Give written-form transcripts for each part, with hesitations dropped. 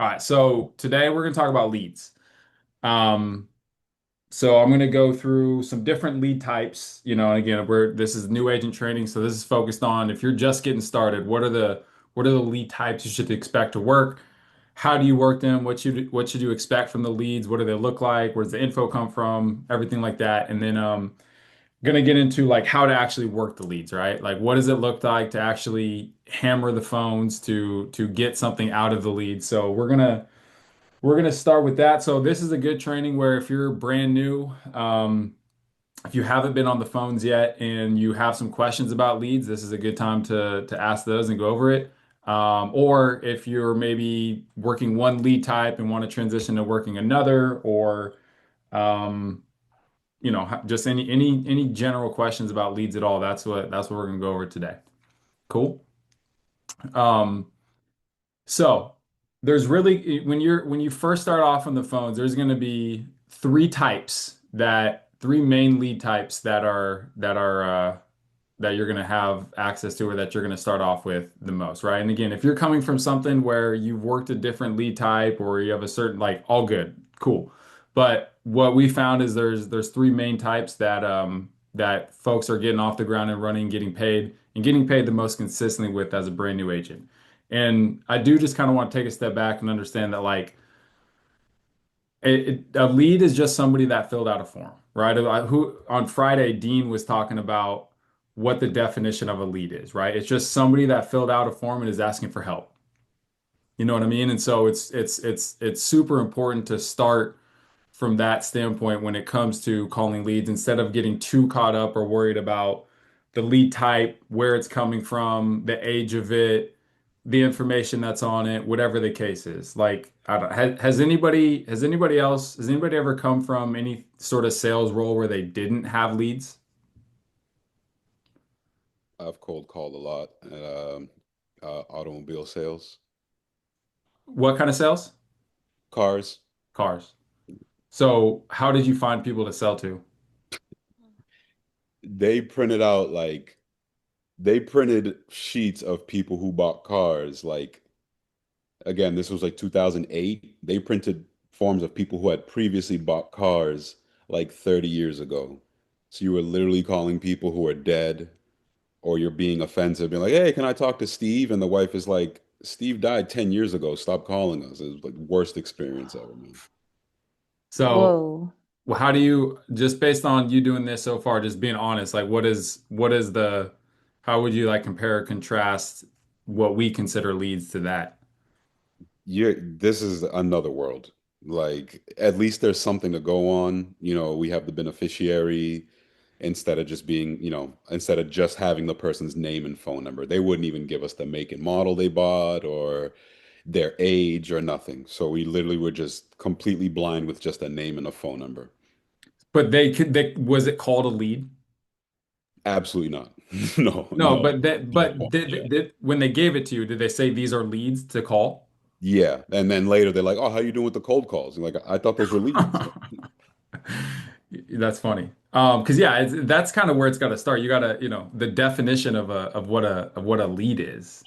All right, so today we're going to talk about leads. Um, so I'm going to go through some different lead types. And again, this is new agent training, so this is focused on if you're just getting started, what are the lead types you should expect to work? How do you work them? What should you expect from the leads? What do they look like? Where does the info come from? Everything like that, and then gonna get into like how to actually work the leads, right? Like what does it look like to actually hammer the phones to get something out of the lead? So we're gonna start with that. So this is a good training where if you're brand new, if you haven't been on the phones yet and you have some questions about leads, this is a good time to ask those and go over it. Or if you're maybe working one lead type and want to transition to working another, or um, just any general questions about leads at all. That's what we're gonna go over today. Cool. Um, So there's really when you first start off on the phones, there's going to be three main lead types that you're going to have access to or that you're going to start off with the most, right? And again, if you're coming from something where you've worked a different lead type or you have a certain like all good, cool. But what we found is there's three main types that folks are getting off the ground and running, getting paid the most consistently with as a brand new agent. And I do just kind of want to take a step back and understand that like a lead is just somebody that filled out a form, right? Who on Friday, Dean was talking about what the definition of a lead is, right? It's just somebody that filled out a form and is asking for help. You know what I mean? And so it's super important to start from that standpoint when it comes to calling leads instead of getting too caught up or worried about the lead type, where it's coming from, the age of it, the information that's on it, whatever the case is. Like, I don't, has anybody ever come from any sort of sales role where they didn't have leads? I've cold called a lot at automobile sales, What kind of sales? cars. Cars. So, how did you find people to sell to? They printed out like they printed sheets of people who bought cars. Like again, this was like 2008. They printed forms of people who had previously bought cars like 30 years ago. So you were literally calling people who are dead, or you're being offensive, being like, "Hey, can I talk to Steve?" And the wife is like, "Steve died 10 years ago. Stop calling us." It was like worst experience ever, man. So, Whoa. well, how do you, just based on you doing this so far, just being honest, like how would you like compare or contrast what we consider leads to that? This is another world. Like, at least there's something to go on. We have the beneficiary instead of just being, instead of just having the person's name and phone number. They wouldn't even give us the make and model they bought or their age or nothing. So we literally were just completely blind with just a name and a phone number. But was it called a lead? Absolutely not. No, No, no. when they gave it to you, did they say these are leads to call? Yeah. And then later they're like, "Oh, how you doing with the cold calls?" And like, I thought those were leads. That's funny. Because yeah, that's kind of where it's got to start. You got to, the definition of what a lead is.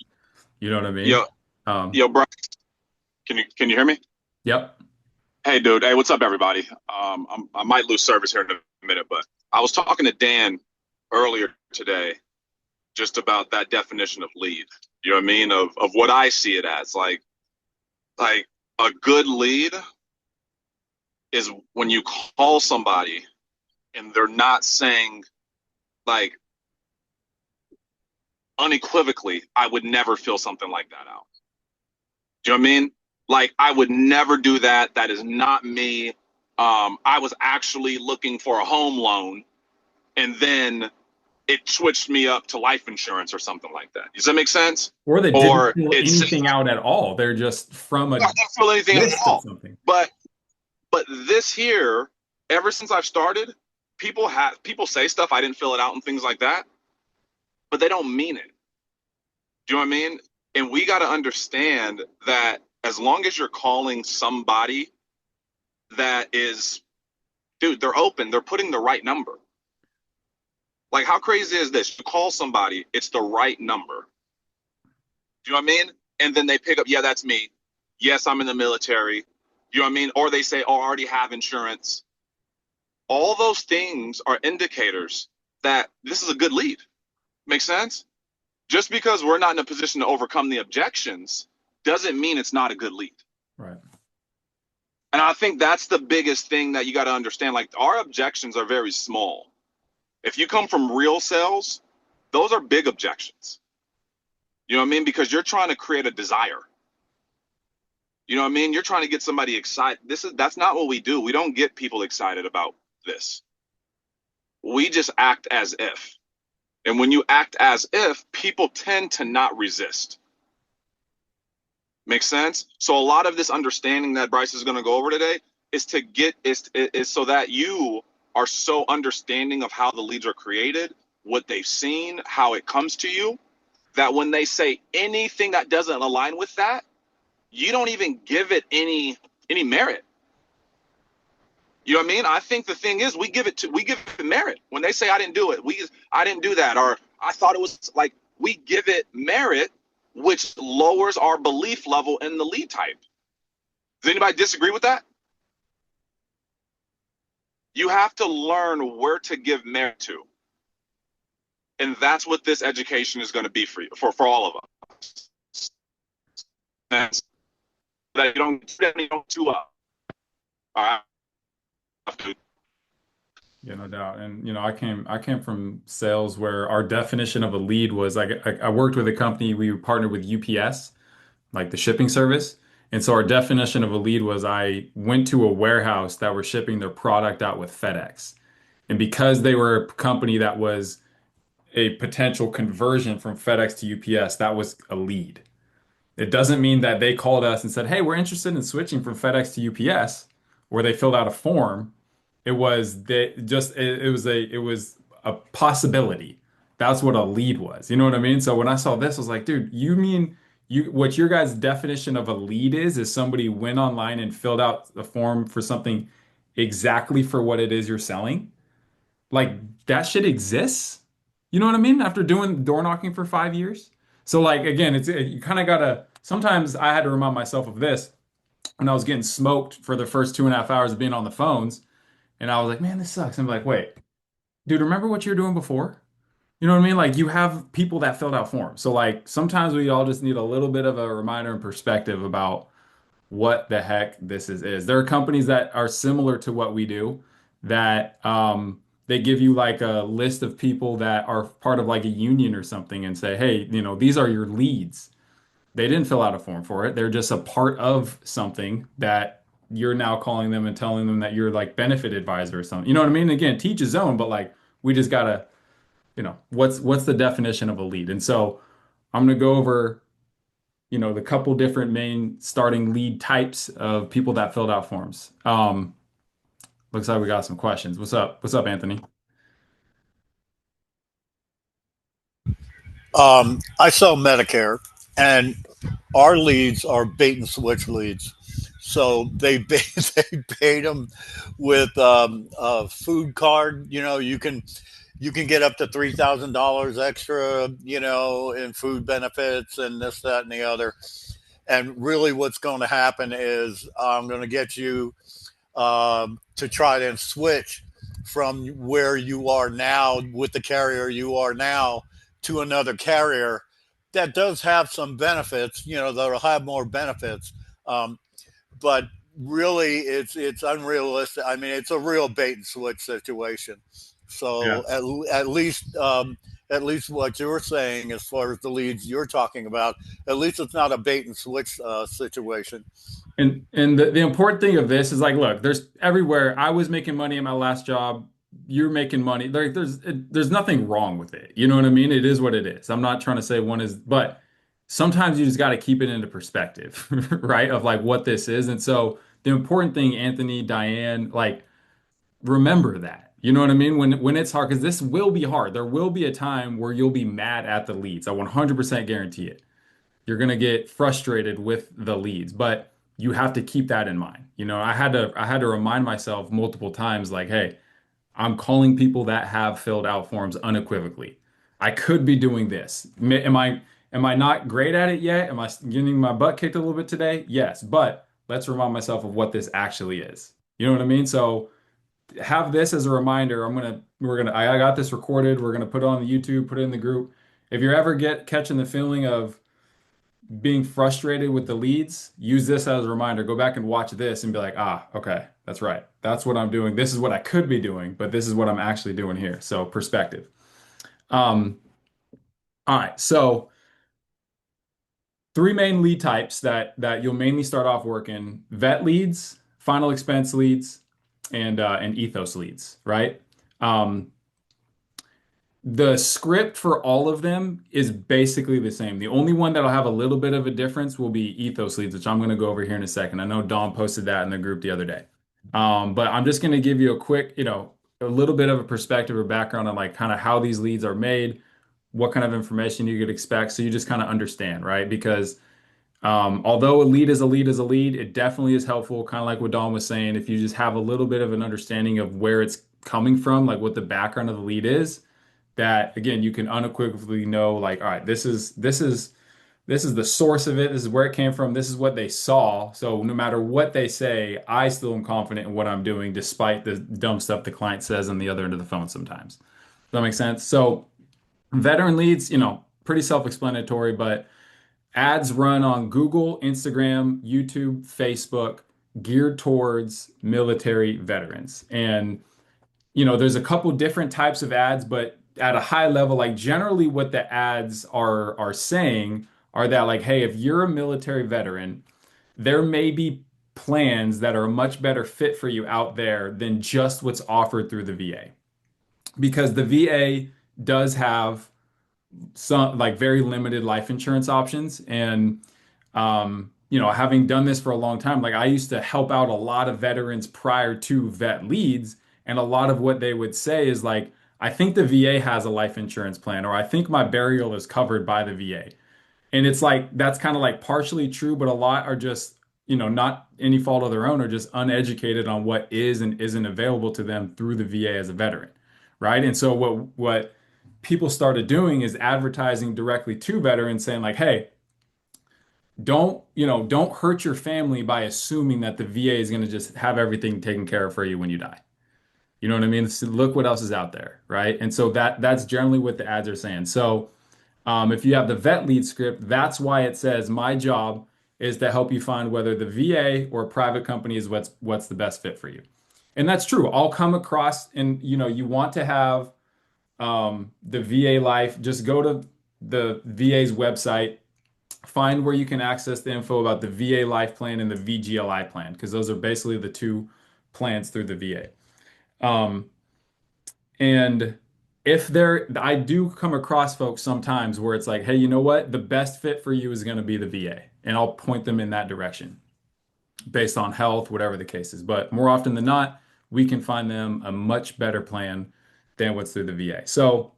You know what I mean? Yo, Um, yo, bro, can you hear me? yep. Hey, dude. Hey, what's up, everybody? I might lose service here in a minute, but I was talking to Dan earlier today just about that definition of lead. You know what I mean? Of what I see it as, like a good lead is when you call somebody and they're not saying like unequivocally, I would never fill something like that out. Do you know what I mean? Like I would never do that. That is not me. I was actually looking for a home loan, and then it switched me up to life insurance or something like that. Does that make sense? Or they didn't Or fill it's anything out at all. They're just from a not gonna feel anything at list of all. something. But this here, ever since I've started, people say stuff I didn't fill it out and things like that, but they don't mean it. Do you know what I mean? And we got to understand that as long as you're calling somebody that is, dude, they're open, they're putting the right number. Like, how crazy is this? You call somebody, it's the right number. Do you know what I mean? And then they pick up, yeah, that's me. Yes, I'm in the military. You know what I mean? Or they say, oh, I already have insurance. All those things are indicators that this is a good lead. Makes sense? Just because we're not in a position to overcome the objections doesn't mean it's not a good lead. Right. And I think that's the biggest thing that you got to understand. Like, our objections are very small. If you come from real sales, those are big objections. You know what I mean? Because you're trying to create a desire. You know what I mean? You're trying to get somebody excited. That's not what we do. We don't get people excited about this. We just act as if. And when you act as if, people tend to not resist. Make sense? So a lot of this understanding that Bryce is going to go over today is to get is so that you are so understanding of how the leads are created, what they've seen, how it comes to you, that when they say anything that doesn't align with that, you don't even give it any merit. You know what I mean? I think the thing is we give it merit. When they say I didn't do it, I didn't do that, or I thought it was like, we give it merit, which lowers our belief level in the lead type. Does anybody disagree with that? You have to learn where to give merit to. And that's what this education is going to be for you, for all of us. That you don't too up. All right. Yeah, no doubt. And I came from sales where our definition of a lead was like I worked with a company, we partnered with UPS, like the shipping service. And so our definition of a lead was I went to a warehouse that were shipping their product out with FedEx. And because they were a company that was a potential conversion from FedEx to UPS, that was a lead. It doesn't mean that they called us and said, "Hey, we're interested in switching from FedEx to UPS," or they filled out a form. It was it was a possibility. That's what a lead was. You know what I mean? So when I saw this, I was like, dude, you mean what your guys' definition of a lead is somebody went online and filled out the form for something exactly for what it is you're selling? Like that shit exists. You know what I mean? After doing door knocking for 5 years. So like again, you kind of gotta. Sometimes I had to remind myself of this when I was getting smoked for the first 2.5 hours of being on the phones, and I was like, man, this sucks. I'm like, wait, dude, remember what you were doing before? You know what I mean? Like you have people that filled out forms. So like sometimes we all just need a little bit of a reminder and perspective about what the heck this is. There are companies that are similar to what we do that they give you like a list of people that are part of like a union or something and say, hey, these are your leads. They didn't fill out a form for it. They're just a part of something that you're now calling them and telling them that you're like benefit advisor or something. You know what I mean? Again, teach his own, but like we just gotta, what's the definition of a lead? And so I'm gonna go over the couple different main starting lead types of people that filled out forms. Looks like we got some questions. What's up? What's up, Anthony? I sell Medicare, and our leads are bait and switch leads. So they bait them with a food card. You can get up to $3,000 extra, in food benefits and this, that, and the other. And really, what's going to happen is I'm going to get you to try to switch from where you are now with the carrier you are now to another carrier that does have some benefits, that'll have more benefits. But really, it's unrealistic. I mean, it's a real bait and switch situation. Yeah. So at least what you're saying, as far as the leads you're talking about, at least it's not a bait and switch situation. And the important thing of this is like, look, there's everywhere. I was making money in my last job. You're making money. There's nothing wrong with it. You know what I mean? It is what it is. I'm not trying to say one is, but sometimes you just got to keep it into perspective, right? Of like what this is. And so the important thing, Anthony, Diane, like remember that. You know what I mean? When it's hard, because this will be hard. There will be a time where you'll be mad at the leads. I 100% guarantee it. You're going to get frustrated with the leads, but you have to keep that in mind. I had to remind myself multiple times like, hey, I'm calling people that have filled out forms unequivocally. I could be doing this. Am I not great at it yet? Am I getting my butt kicked a little bit today? Yes, but let's remind myself of what this actually is. You know what I mean? So have this as a reminder. I got this recorded. We're gonna put it on the YouTube, put it in the group. If you're ever catching the feeling of being frustrated with the leads, use this as a reminder. Go back and watch this and be like, ah, okay, that's right. That's what I'm doing. This is what I could be doing, but this is what I'm actually doing here. So perspective. Um, all right. So three main lead types that you'll mainly start off working: vet leads, final expense leads, and ethos leads, right? Um, The script for all of them is basically the same. The only one that'll have a little bit of a difference will be ethos leads, which I'm going to go over here in a second. I know Don posted that in the group the other day. But I'm just going to give you a quick, a little bit of a perspective or background on like kind of how these leads are made, what kind of information you could expect. So you just kind of understand, right? Because although a lead is a lead is a lead, it definitely is helpful, kind of like what Don was saying, if you just have a little bit of an understanding of where it's coming from, like what the background of the lead is, that again you can unequivocally know like, all right, this is the source of it, this is where it came from, this is what they saw. So no matter what they say, I still am confident in what I'm doing despite the dumb stuff the client says on the other end of the phone sometimes. Does that make sense? So veteran leads, pretty self-explanatory, but ads run on Google, Instagram, YouTube, Facebook, geared towards military veterans. And there's a couple different types of ads, but at a high level, like generally what the ads are saying are that like, hey, if you're a military veteran, there may be plans that are a much better fit for you out there than just what's offered through the VA. Because the VA does have some like very limited life insurance options. And having done this for a long time, like I used to help out a lot of veterans prior to vet leads, and a lot of what they would say is like, I think the VA has a life insurance plan, or I think my burial is covered by the VA. And it's like that's kind of like partially true, but a lot are just, not any fault of their own, or just uneducated on what is and isn't available to them through the VA as a veteran, right? And so what people started doing is advertising directly to veterans saying like, hey, don't hurt your family by assuming that the VA is going to just have everything taken care of for you when you die. You know what I mean? So look what else is out there, right? And so that's generally what the ads are saying. So if you have the vet lead script, that's why it says my job is to help you find whether the VA or a private company is what's the best fit for you. And that's true. I'll come across, and you want to have the VA life, just go to the VA's website, find where you can access the info about the VA life plan and the VGLI plan, because those are basically the two plans through the VA. And I do come across folks sometimes where it's like, hey, you know what? The best fit for you is going to be the VA. And I'll point them in that direction based on health, whatever the case is. But more often than not, we can find them a much better plan than what's through the VA. So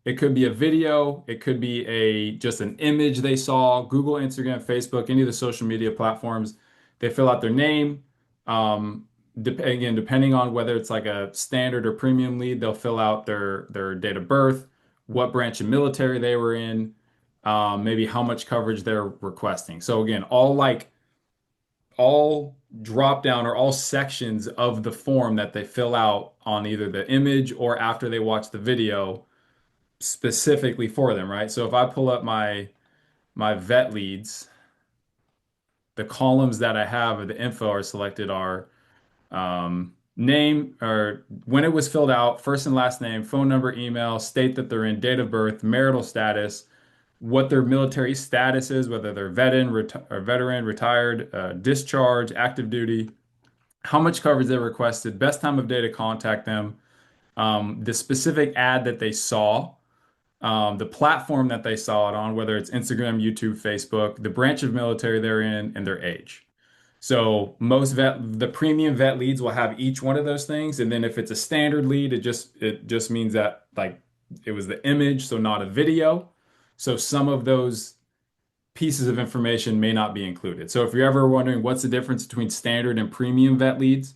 it could be a video, it could be just an image they saw, Google, Instagram, Facebook, any of the social media platforms. They fill out their name. Again, depending on whether it's like a standard or premium lead, they'll fill out their date of birth, what branch of military they were in, maybe how much coverage they're requesting. So again, all drop down or all sections of the form that they fill out on either the image or after they watch the video specifically for them, right? So if I pull up my vet leads, the columns that I have or the info are selected are name or when it was filled out, first and last name, phone number, email, state that they're in, date of birth, marital status, what their military status is, whether they're veteran, retired, discharge, active duty, how much coverage they requested, best time of day to contact them, the specific ad that they saw, the platform that they saw it on, whether it's Instagram, YouTube, Facebook, the branch of military they're in, and their age. So the premium vet leads will have each one of those things. And then if it's a standard lead, it just means that like it was the image, so not a video. So some of those pieces of information may not be included. So if you're ever wondering what's the difference between standard and premium vet leads,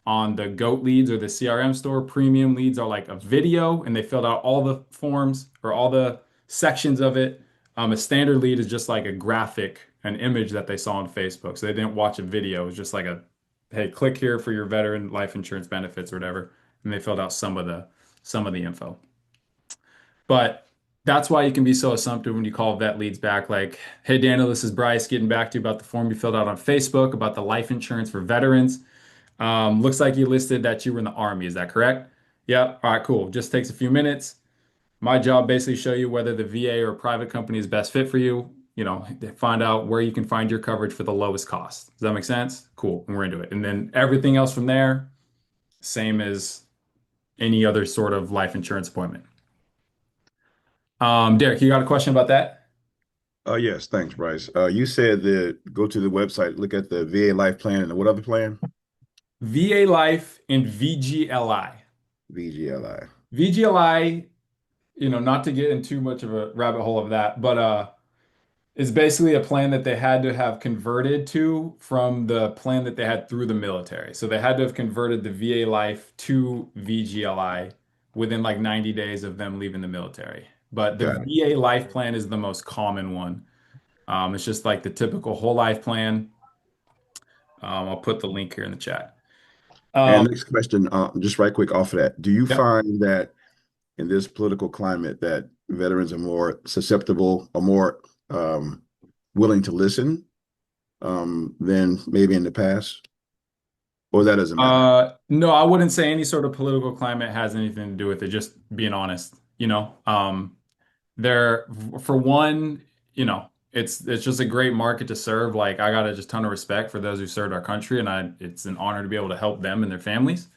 on the GOAT leads or the CRM store, premium leads are like a video and they filled out all the forms or all the sections of it. A standard lead is just like a graphic, an image that they saw on Facebook. So they didn't watch a video. It was just like a, hey, click here for your veteran life insurance benefits or whatever. And they filled out some of the info. But that's why you can be so assumptive when you call vet leads back, like, hey, Daniel, this is Bryce getting back to you about the form you filled out on Facebook about the life insurance for veterans. Looks like you listed that you were in the Army. Is that correct? Yep. All right, cool. Just takes a few minutes. My job basically show you whether the VA or private company is best fit for you. Find out where you can find your coverage for the lowest cost. Does that make sense? Cool. And we're into it. And then everything else from there, same as any other sort of life insurance appointment. Derek, you got a question about that? Yes, thanks, Bryce. You said that go to the website, look at the VA life plan and what other plan? VA Life and VGLI. VGLI. VGLI, not to get in too much of a rabbit hole of that, but is basically a plan that they had to have converted to from the plan that they had through the military. So they had to have converted the VA Life to VGLI within like 90 days of them leaving the military. But the Got it. VA Life plan is the most common one. It's just like the typical whole life plan. I'll put the link here in the chat. And next question, just right quick off of that. Do you Yep. find that in this political climate that veterans are more susceptible or more willing to listen than maybe in the past? Or that doesn't matter? No, I wouldn't say any sort of political climate has anything to do with it, just being honest, you know. There for one, it's just a great market to serve. Like I got a just ton of respect for those who served our country, and it's an honor to be able to help them and their families.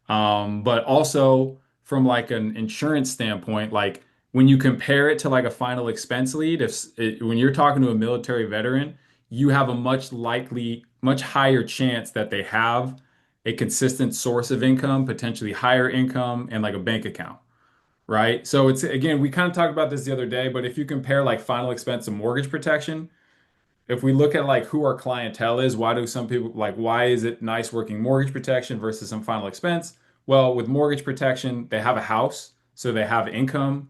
But also from like an insurance standpoint, like when you compare it to like a final expense lead, when you're talking to a military veteran, you have a much higher chance that they have a consistent source of income, potentially higher income, and like a bank account, right? So it's again, we kind of talked about this the other day, but if you compare like final expense and mortgage protection, if we look at like who our clientele is, why do some people like why is it nice working mortgage protection versus some final expense? Well, with mortgage protection, they have a house, so they have income,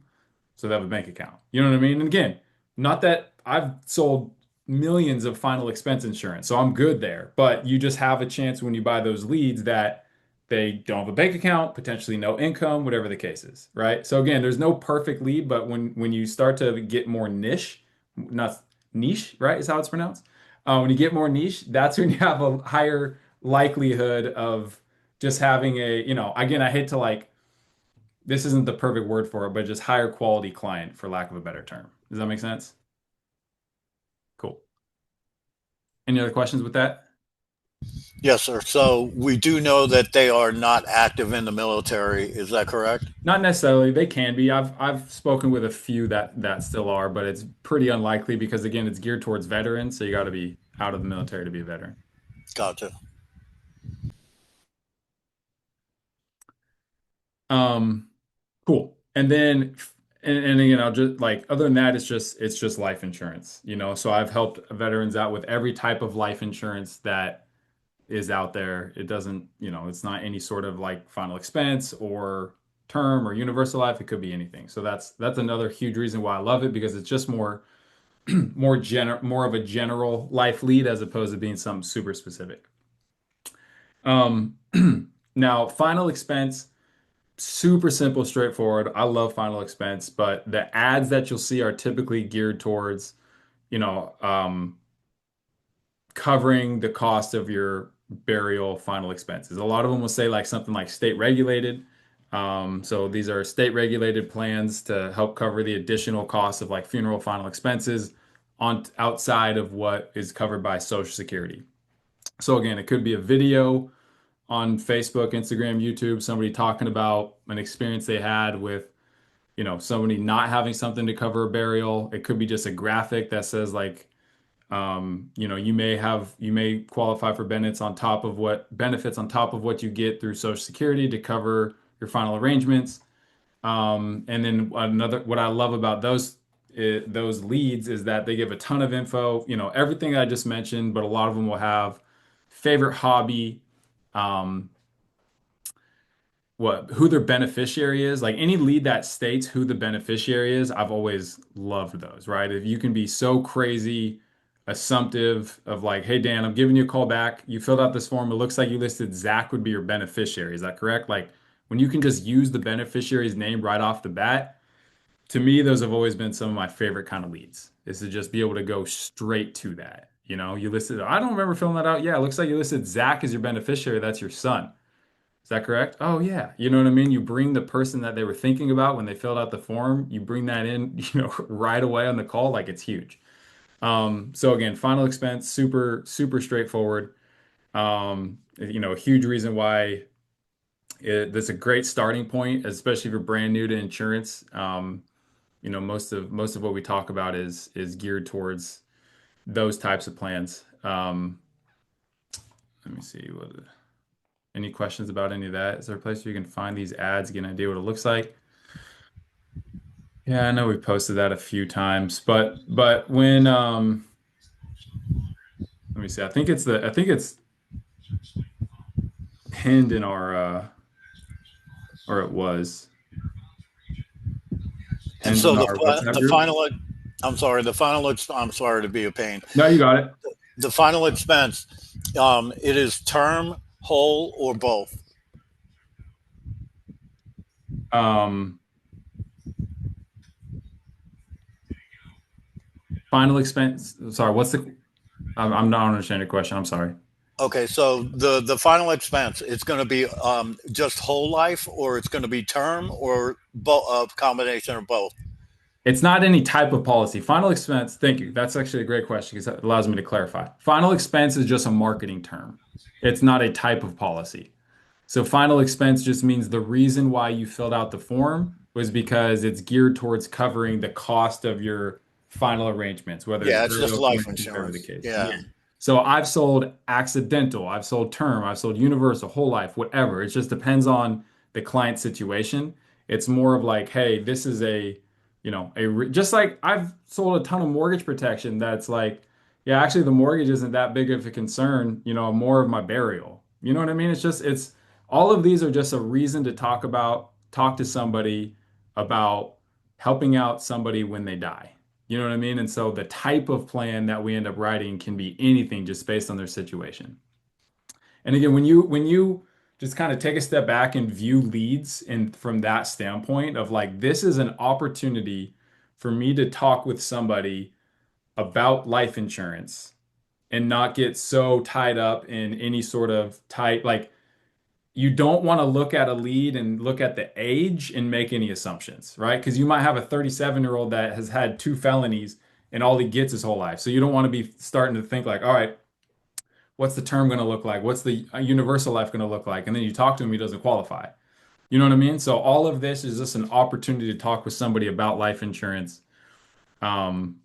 so they have a bank account. You know what I mean? And again, not that I've sold millions of final expense insurance, so I'm good there. But you just have a chance when you buy those leads that they don't have a bank account, potentially no income, whatever the case is, right? So again, there's no perfect lead, but when you start to get more niche, not niche, right, is how it's pronounced. When you get more niche, that's when you have a higher likelihood of just having again, I hate to like, this isn't the perfect word for it, but just higher quality client, for lack of a better term. Does that make sense? Cool. Any other questions with that? Yes, sir. So we do know that they are not active in the military. Is that correct? Not necessarily. They can be. I've spoken with a few that still are, but it's pretty unlikely because again, it's geared towards veterans, so you got to be out of the military to be a veteran. Gotcha. Cool. And then and again, I'll just like other than that, it's just life insurance, you know. So I've helped veterans out with every type of life insurance that is out there. It doesn't, it's not any sort of like final expense or term or universal life. It could be anything. So that's another huge reason why I love it because it's just more of a general life lead as opposed to being something super specific. Um, Now final expense, super simple, straightforward. I love final expense, but the ads that you'll see are typically geared towards, you know, covering the cost of your burial final expenses. A lot of them will say like something like state regulated. So these are state regulated plans to help cover the additional costs of like funeral final expenses on outside of what is covered by Social Security. So again, it could be a video on Facebook, Instagram, YouTube, somebody talking about an experience they had with, somebody not having something to cover a burial. It could be just a graphic that says like, you may qualify for benefits on top of what you get through Social Security to cover your final arrangements. And then what I love about those leads is that they give a ton of info, everything I just mentioned, but a lot of them will have favorite hobby, who their beneficiary is. Like any lead that states who the beneficiary is, I've always loved those, right? If you can be so crazy assumptive of like, hey Dan, I'm giving you a call back. You filled out this form. It looks like you listed Zach would be your beneficiary. Is that correct? Like when you can just use the beneficiary's name right off the bat, to me, those have always been some of my favorite kind of leads, is to just be able to go straight to that. You know, you listed, I don't remember filling that out. Yeah, it looks like you listed Zach as your beneficiary. That's your son. Is that correct? Oh yeah. You know what I mean? You bring the person that they were thinking about when they filled out the form, you bring that in, right away on the call, like it's huge. So again, final expense, super, super straightforward. A huge reason why that's a great starting point, especially if you're brand new to insurance. Most of what we talk about is geared towards those types of plans. Let me see any questions about any of that? Is there a place where you can find these ads, get an idea what it looks like? Yeah, I know we posted that a few times, but when let me see. I think it's pinned in our or it was And pinned so in our WhatsApp the group. final, I'm sorry to be a pain. No, you got it. The final expense, it is term, whole, or both. Um, Final expense. Sorry, I'm not understanding the question. I'm sorry. Okay, so the final expense, it's going to be just whole life, or it's going to be term, or a combination of both. It's not any type of policy. Final expense, thank you. That's actually a great question because that allows me to clarify. Final expense is just a marketing term. It's not a type of policy. So final expense just means the reason why you filled out the form was because it's geared towards covering the cost of your final arrangements, whether it's Yeah, it's just burial, life cremation, whatever the insurance. case. Yeah. So I've sold accidental, I've sold term, I've sold universal, whole life, whatever. It just depends on the client situation. It's more of like, hey, this is just like I've sold a ton of mortgage protection that's like, yeah, actually the mortgage isn't that big of a concern, more of my burial. You know what I mean? It's all of these are just a reason to talk to somebody about helping out somebody when they die. You know what I mean? And so the type of plan that we end up writing can be anything just based on their situation. And again, when you just kind of take a step back and view leads and from that standpoint of like this is an opportunity for me to talk with somebody about life insurance and not get so tied up in any sort of type like you don't want to look at a lead and look at the age and make any assumptions, right? Because you might have a 37-year-old that has had two felonies and all he gets his whole life. So you don't want to be starting to think like, all right, what's the term going to look like? What's the universal life going to look like? And then you talk to him, he doesn't qualify. You know what I mean? So all of this is just an opportunity to talk with somebody about life insurance. Um,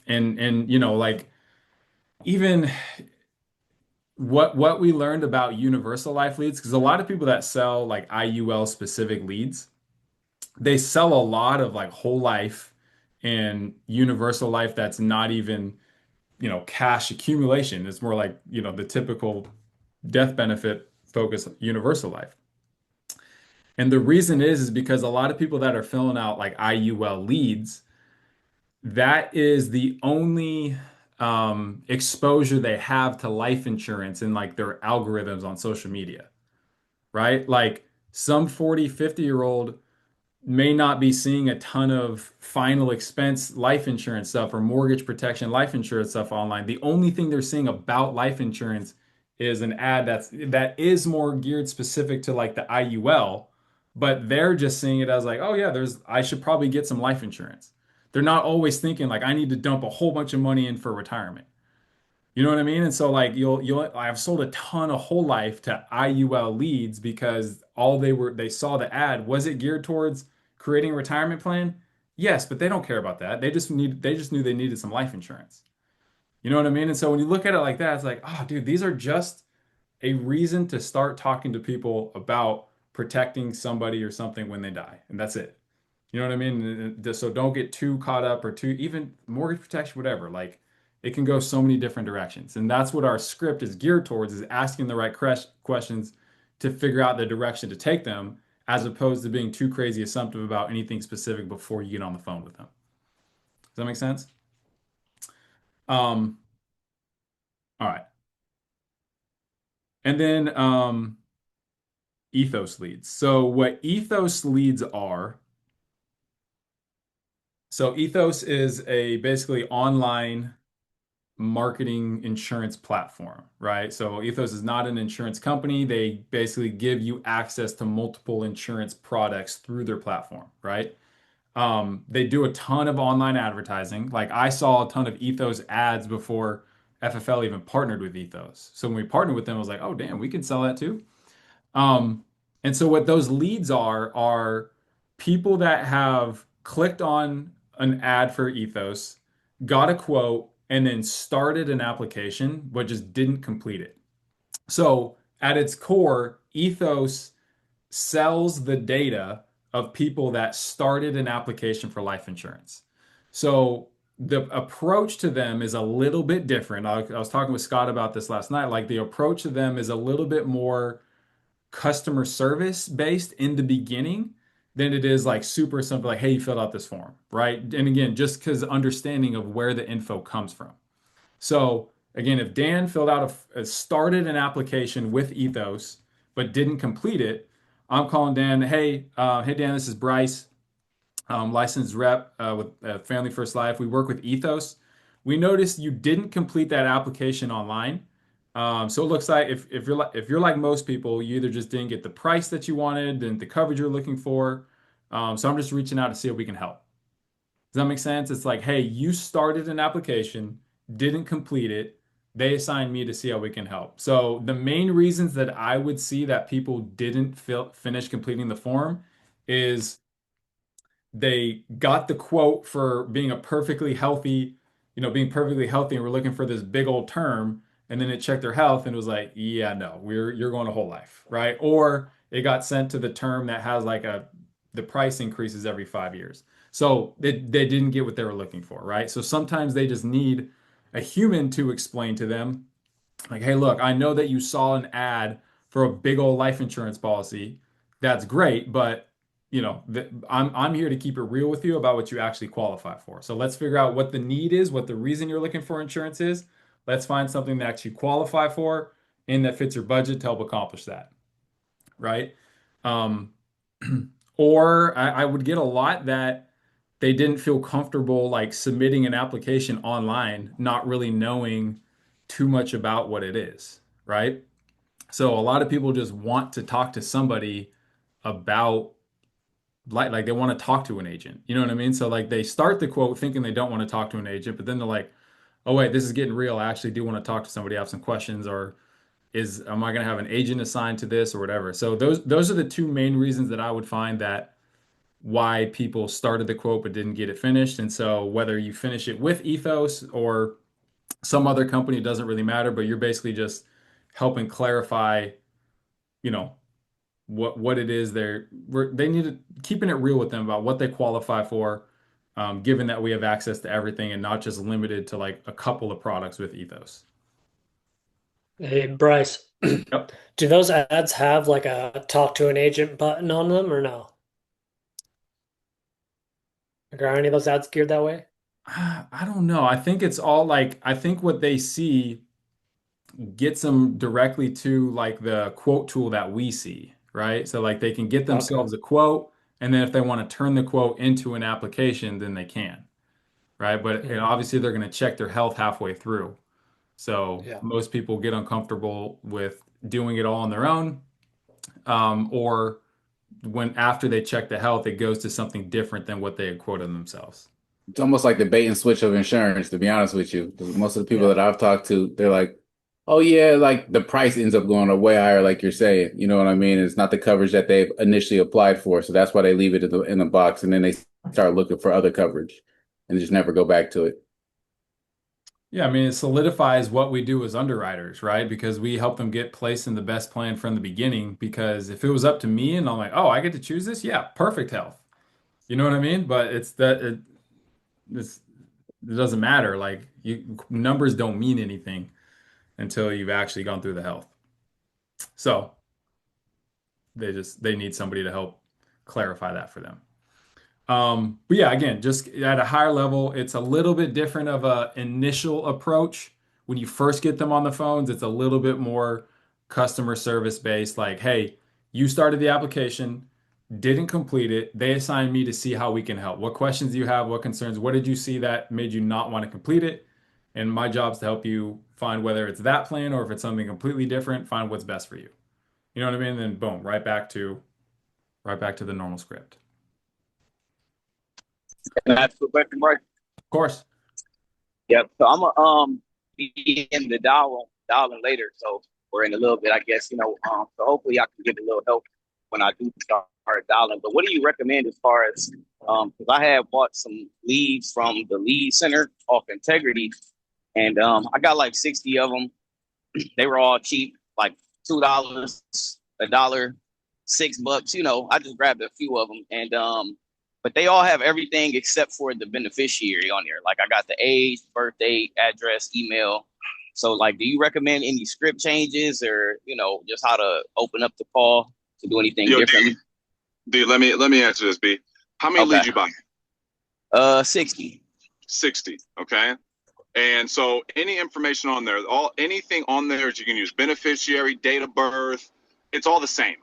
and like even what we learned about universal life leads, because a lot of people that sell like IUL specific leads, they sell a lot of like whole life and universal life that's not even, cash accumulation. It's more like, the typical death benefit focus universal life. And the reason is because a lot of people that are filling out like IUL leads, that is the only exposure they have to life insurance in like their algorithms on social media, right? Like some 40, 50-year-old may not be seeing a ton of final expense life insurance stuff or mortgage protection life insurance stuff online. The only thing they're seeing about life insurance is an ad that is more geared specific to like the IUL, but they're just seeing it as like, oh yeah, I should probably get some life insurance. They're not always thinking like I need to dump a whole bunch of money in for retirement. You know what I mean? And so like I've sold a ton of whole life to IUL leads because they saw the ad. Was it geared towards creating a retirement plan? Yes, but they don't care about that. They just knew they needed some life insurance. You know what I mean? And so when you look at it like that, it's like, oh dude, these are just a reason to start talking to people about protecting somebody or something when they die. And that's it. You know what I mean? So don't get too caught up or too even mortgage protection, whatever. Like it can go so many different directions. And that's what our script is geared towards is asking the right questions to figure out the direction to take them, as opposed to being too crazy assumptive about anything specific before you get on the phone with them. Does that make sense? Um, all right. And then ethos leads. So what ethos leads are, so ethos is a basically online marketing insurance platform, right? So Ethos is not an insurance company. They basically give you access to multiple insurance products through their platform, right? They do a ton of online advertising. Like I saw a ton of Ethos ads before FFL even partnered with Ethos. So when we partnered with them, I was like, oh, damn, we can sell that too. Um, and so what those leads are people that have clicked on an ad for Ethos, got a quote, and then started an application, but just didn't complete it. So at its core, Ethos sells the data of people that started an application for life insurance. So the approach to them is a little bit different. I was talking with Scott about this last night. Like the approach to them is a little bit more customer service based in the beginning than it is like super simple, like, hey, you filled out this form, right? And again, just because understanding of where the info comes from. So again, if Dan filled out started an application with Ethos but didn't complete it, I'm calling Dan. Hey, hey Dan, this is Bryce, licensed rep with Family First Life. We work with Ethos. We noticed you didn't complete that application online. So it looks like if you're like most people, you either just didn't get the price that you wanted and the coverage you're looking for. So I'm just reaching out to see if we can help. Does that make sense? It's like, hey, you started an application, didn't complete it. They assigned me to see how we can help. So the main reasons that I would see that people didn't finish completing the form is they got the quote for being a perfectly healthy, being perfectly healthy, and we're looking for this big old term, and then it checked their health and it was like, yeah, no, you're going to whole life, right? Or it got sent to the term that has like the price increases every 5 years. So they didn't get what they were looking for, right? So sometimes they just need a human to explain to them, like, hey, look, I know that you saw an ad for a big old life insurance policy. That's great, but I'm here to keep it real with you about what you actually qualify for. So let's figure out what the need is, what the reason you're looking for insurance is. Let's find something that you qualify for and that fits your budget to help accomplish that, right? Um, or I would get a lot that they didn't feel comfortable like submitting an application online, not really knowing too much about what it is, right? So a lot of people just want to talk to somebody about like they want to talk to an agent. You know what I mean? So like they start the quote thinking they don't want to talk to an agent, but then they're like, "Oh wait, this is getting real. I actually do want to talk to somebody. I have some questions or am I going to have an agent assigned to this or whatever?" So those are the two main reasons that I would find that why people started the quote but didn't get it finished. And so whether you finish it with Ethos or some other company, it doesn't really matter, but you're basically just helping clarify, you know, what it is they need to keeping it real with them about what they qualify for, given that we have access to everything and not just limited to like a couple of products with Ethos. Hey, Bryce, Yep. do those ads have like a talk to an agent button on them or no? Like, are any of those ads geared that way? I don't know. I think it's all like I think what they see gets them directly to like the quote tool that we see, right? So like they can get Okay. themselves a quote, and then if they want to turn the quote into an application, then they can, right? But Mm, obviously they're going to check their health halfway through. So yeah. most people get uncomfortable with doing it all on their own, or when after they check the health, it goes to something different than what they had quoted themselves. It's almost like the bait and switch of insurance, to be honest with you. 'Cause most of the people Yeah. that I've talked to, they're like, oh yeah, like the price ends up going way higher, like you're saying. You know what I mean? It's not the coverage that they've initially applied for. So that's why they leave it in the box and then they start looking for other coverage and just never go back to it. Yeah, I mean, it solidifies what we do as underwriters, right? Because we help them get placed in the best plan from the beginning. Because if it was up to me and I'm like, oh, I get to choose this, yeah, perfect health. You know what I mean? But it's, it doesn't matter. Like numbers don't mean anything until you've actually gone through the health. So, they need somebody to help clarify that for them. But yeah, again, just at a higher level, it's a little bit different of a initial approach. When you first get them on the phones, it's a little bit more customer service based. Like, hey, you started the application, didn't complete it. They assigned me to see how we can help. What questions do you have? What concerns? What did you see that made you not want to complete it? And my job is to help you find whether it's that plan or if it's something completely different, find what's best for you. You know what I mean? Then boom, right back to the normal script. Can I ask a question, Mark? Of course. Yep. So I'm gonna be in the dialing later. So we're in a little bit, I guess. So hopefully I can get a little help when I do start dialing. But what do you recommend as far as because I have bought some leads from the lead center off Integrity, and I got like 60 of them. They were all cheap, like $2, $1, $6. I just grabbed a few of them, and but they all have everything except for the beneficiary on there. Like I got the age, birthday, address, email. So like, do you recommend any script changes or, just how to open up the call to do anything differently? Dude, let me answer this, B. How many leads you buy? 60. 60. Okay. And so any information on there, anything on there is you can use beneficiary, date of birth. It's all the same.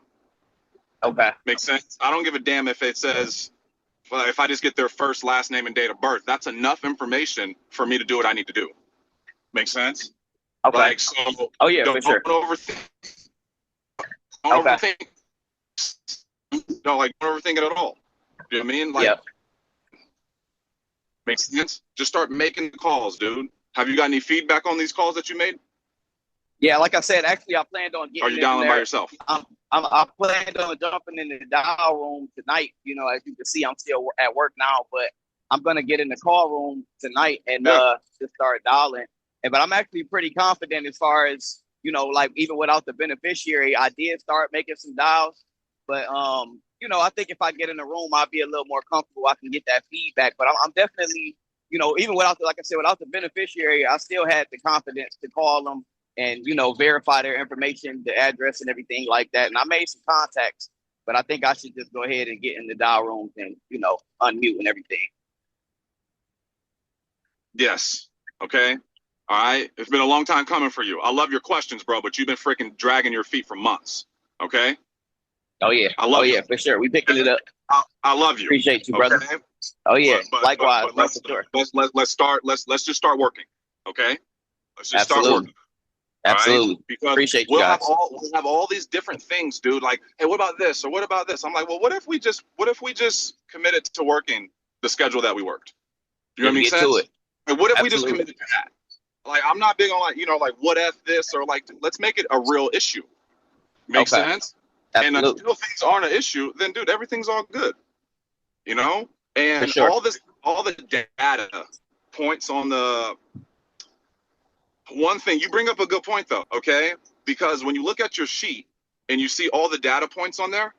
Okay. Makes sense. I don't give a damn if it says, if I just get their first, last name, and date of birth. That's enough information for me to do what I need to do. Make sense? Okay. Like, so oh yeah, don't, for sure. Don't overthink. Don't overthink. Don't overthink it at all. You know what I mean? Like, yep. Makes sense. Just start making the calls, dude. Have you got any feedback on these calls that you made? Yeah, like I said, actually, I planned on getting. Are you dialing by yourself? I planned on jumping in the dial room tonight. As you can see, I'm still at work now, but I'm gonna get in the call room tonight and just start dialing. But I'm actually pretty confident as far as like even without the beneficiary, I did start making some dials. But I think if I get in the room, I'll be a little more comfortable. I can get that feedback. But I'm definitely, even without like I said, without the beneficiary, I still had the confidence to call them and verify their information, the address and everything like that. And I made some contacts, but I think I should just go ahead and get in the dial rooms and unmute and everything. Yes. Okay. All right. It's been a long time coming for you. I love your questions, bro, but you've been freaking dragging your feet for months. Okay. Oh yeah. I love you. Yeah, for sure. We picking it up. I love you. Appreciate you, brother. Okay? Oh yeah. Likewise. Let's just start working. Okay. Let's just Absolutely. start working. Absolutely. Right? Because appreciate you guys. We'll have all these different things, dude. Like, hey, what about this or what about this? I'm like, well, what if we just committed to working the schedule that we worked? Do you know what I mean? Get to it. And what if we Absolutely. just committed to that? Like, I'm not big on like what if this or like let's make it a real issue. Make sense? Absolutely. And until things aren't an issue, then dude, everything's all good. And sure. all the data points on the one thing. You bring up a good point though, okay? Because when you look at your sheet and you see all the data points on there,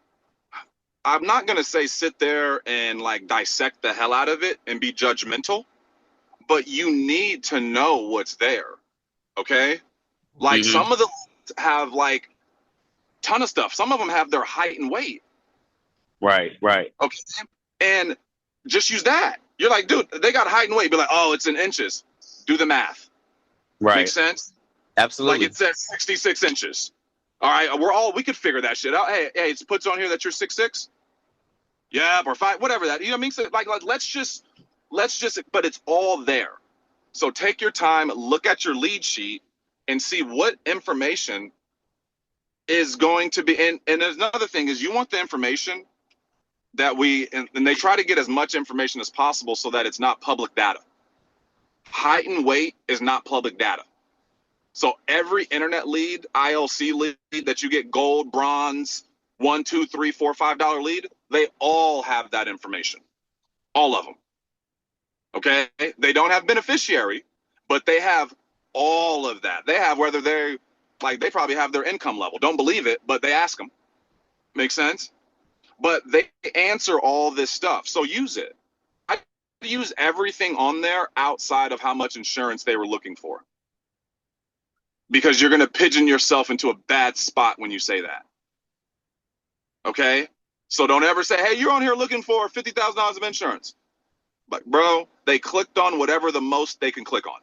I'm not gonna say sit there and like dissect the hell out of it and be judgmental, but you need to know what's there. Okay? Like some of them have like ton of stuff. Some of them have their height and weight. Right. Okay. And just use that. You're like, dude, they got height and weight. Be like, oh, it's in inches. Do the math. Right. Makes sense? Absolutely. Like it says 66 inches. All right. We could figure that shit out. Hey, it puts on here that you're 6'6". Yeah, or 5, whatever that. You know what I mean? So like let's just, but it's all there. So take your time, look at your lead sheet and see what information is going to be. And there's another thing is you want the information that and they try to get as much information as possible so that it's not public data. Height and weight is not public data. So every internet lead, ILC lead that you get gold, bronze, $1, $2, $3, $4, $5 lead, they all have that information. All of them. Okay. They don't have beneficiary, but they have all of that. They have whether they probably have their income level. Don't believe it, but they ask them. Make sense? But they answer all this stuff. So use it. I use everything on there outside of how much insurance they were looking for. Because you're going to pigeon yourself into a bad spot when you say that. Okay? So don't ever say, hey, you're on here looking for $50,000 of insurance. But bro, they clicked on whatever the most they can click on.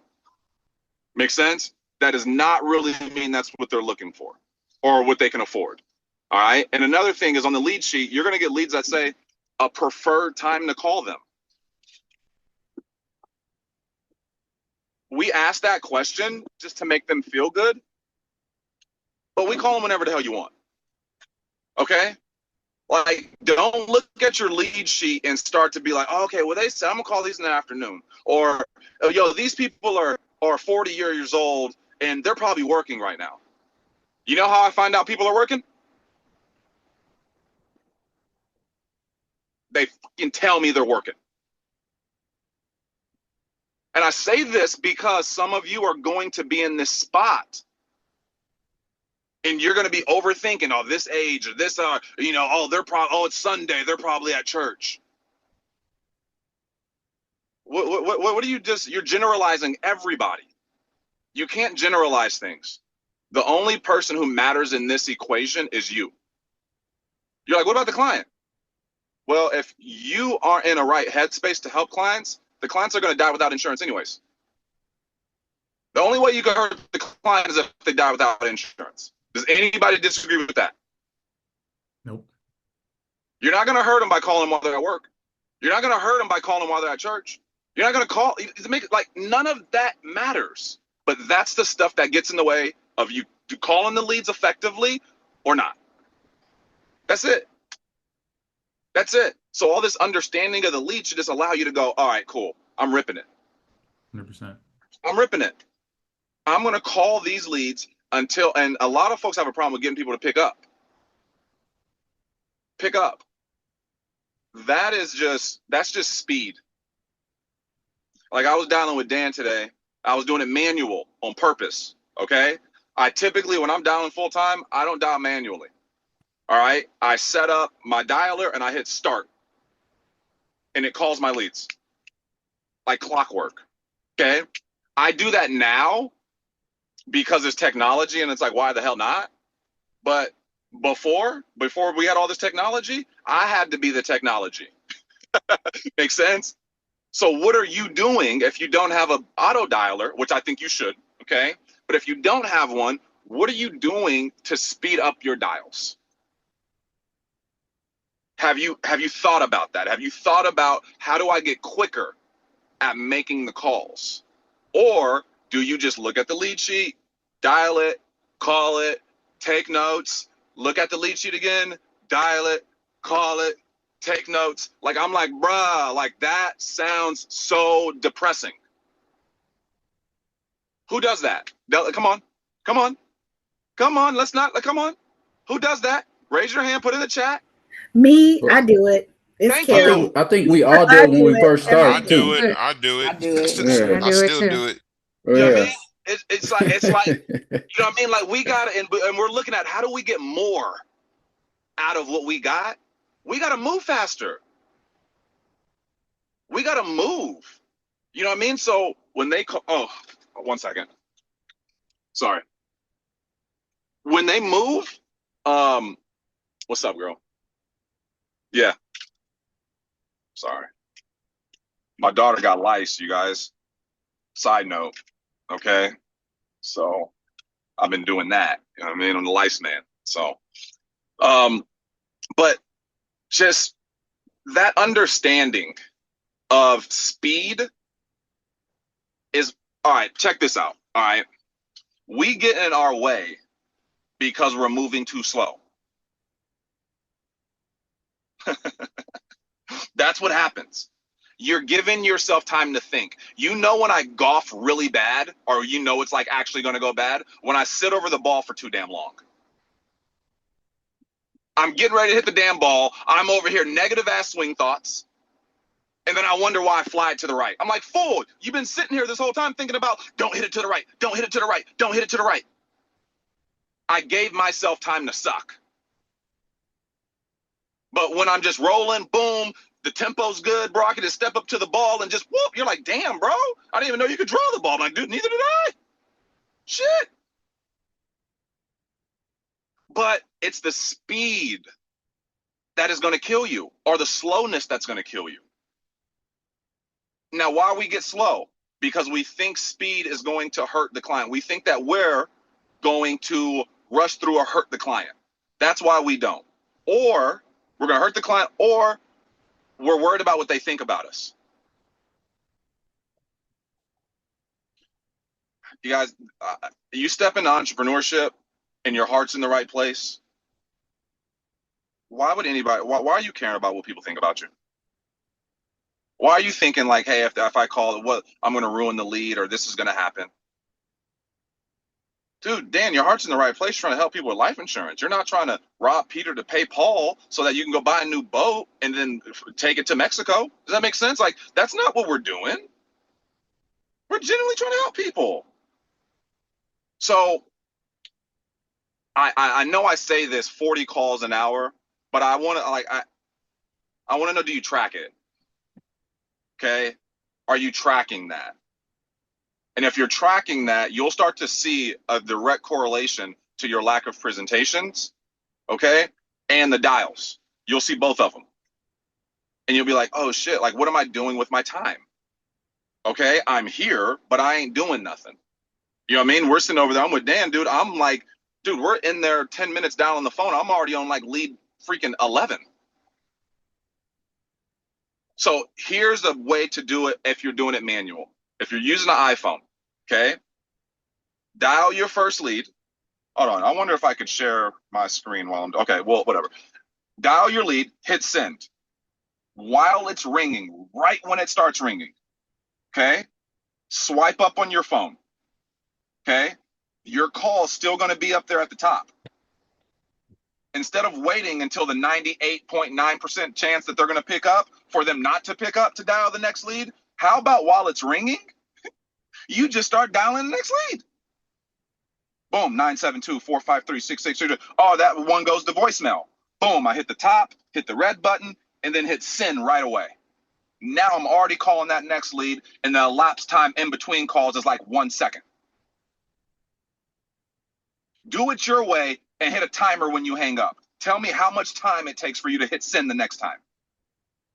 Make sense? That does not really mean that's what they're looking for or what they can afford. All right. And another thing is on the lead sheet, you're going to get leads that say a preferred time to call them. We ask that question just to make them feel good, but we call them whenever the hell you want. Okay? Like, don't look at your lead sheet and start to be like, oh, okay, well, they said I'm gonna call these in the afternoon. Or, oh, yo, these people are 40 years old and they're probably working right now. You know how I find out people are working? They fucking tell me they're working. And I say this because some of you are going to be in this spot. And you're going to be overthinking, oh, this age or this, it's Sunday, they're probably at church. What do you you're generalizing everybody. You can't generalize things. The only person who matters in this equation is you. You're like, what about the client? Well, if you aren't in a right headspace to help clients, the clients are going to die without insurance anyways. The only way you can hurt the client is if they die without insurance. Does anybody disagree with that? Nope. You're not going to hurt them by calling them while they're at work. You're not going to hurt them by calling them while they're at church. You're not going to call, none of that matters. But that's the stuff that gets in the way of you calling the leads effectively or not. That's it. That's it. So all this understanding of the lead should just allow you to go, all right, cool. I'm ripping it. 100%. I'm ripping it. I'm going to call these leads until, and a lot of folks have a problem with getting people to pick up. Pick up. That's just speed. Like I was dialing with Dan today. I was doing it manual on purpose. Okay. I typically, when I'm dialing full time, I don't dial manually. All right. I set up my dialer and I hit start and it calls my leads like clockwork. Okay. I do that now because it's technology and it's like, why the hell not? But before we had all this technology, I had to be the technology. Make sense? So what are you doing if you don't have an auto dialer, which I think you should, okay? But if you don't have one, what are you doing to speed up your dials? Have you thought about that? Have you thought about how do I get quicker at making the calls? Or do you just look at the lead sheet, dial it, call it, take notes, look at the lead sheet again, dial it, call it, take notes? Like, I'm like, bruh, like that sounds so depressing. Who does that? Come on. Let's not, come on. Who does that? Raise your hand, put it in the chat. Me, I do it. It's Thank Carrie. you. I think we all do it when we first I start do too. it. I do it. I do it. Yeah. I still do it. You know what I Yeah. mean? It's like, you know what I mean? Like we got to, and we're looking at how do we get more out of what we got? We got to move faster. We got to move. You know what I mean? So when they call, oh, 1 second. Sorry. When they move, what's up, girl? Yeah. Sorry. My daughter got lice, you guys. Side note. Okay. So I've been doing that. You know what I mean? I'm the lice man. So, but just that understanding of speed is, all right, check this out. All right. We get in our way because we're moving too slow. That's what happens. You're giving yourself time to think. You know when I golf really bad, or you know it's like actually going to go bad, when I sit over the ball for too damn long. I'm getting ready to hit the damn ball. I'm over here, negative ass swing thoughts. And then I wonder why I fly it to the right. I'm like, fool, you've been sitting here this whole time thinking about, don't hit it to the right, don't hit it to the right, don't hit it to the right. I gave myself time to suck. But when I'm just rolling, boom, the tempo's good, bro, I can just step up to the ball and just whoop. You're like, damn, bro, I didn't even know you could draw the ball. I'm like, dude, neither did I. Shit. But it's the speed that is going to kill you, or the slowness that's going to kill you. Now, why we get slow? Because we think speed is going to hurt the client. We think that we're going to rush through or hurt the client. That's why we don't. Or we're going to hurt the client, or we're worried about what they think about us. You guys, you step into entrepreneurship and your heart's in the right place. Why would anybody, why are you caring about what people think about you? Why are you thinking like, hey, if I call it, what, I'm going to ruin the lead, or this is going to happen? Dude, Dan, your heart's in the right place trying to help people with life insurance. You're not trying to rob Peter to pay Paul so that you can go buy a new boat and then take it to Mexico. Does that make sense? Like, that's not what we're doing. We're genuinely trying to help people. So I know I say this 40 calls an hour, but I want to I want to know, do you track it? Okay. Are you tracking that? And if you're tracking that, you'll start to see a direct correlation to your lack of presentations, okay, and the dials. You'll see both of them. And you'll be like, oh shit, like what am I doing with my time? Okay, I'm here, but I ain't doing nothing. You know what I mean? We're sitting over there, I'm with Dan, dude. I'm like, dude, we're in there 10 minutes down on the phone. I'm already on like lead freaking 11. So here's a way to do it if you're doing it manual. If you're using an iPhone, okay, dial your first lead. Hold on, I wonder if I could share my screen while I'm, okay, well, whatever. Dial your lead, hit send. While it's ringing, right when it starts ringing, okay, swipe up on your phone, okay? Your call's still gonna be up there at the top. Instead of waiting until the 98.9% chance that they're gonna pick up for them not to pick up to dial the next lead, how about while it's ringing, you just start dialing the next lead? Boom, 972-453-6632. Oh, that one goes to voicemail. Boom, I hit the top, hit the red button, and then hit send right away. Now I'm already calling that next lead, and the elapsed time in between calls is like 1 second. Do it your way and hit a timer when you hang up. Tell me how much time it takes for you to hit send the next time.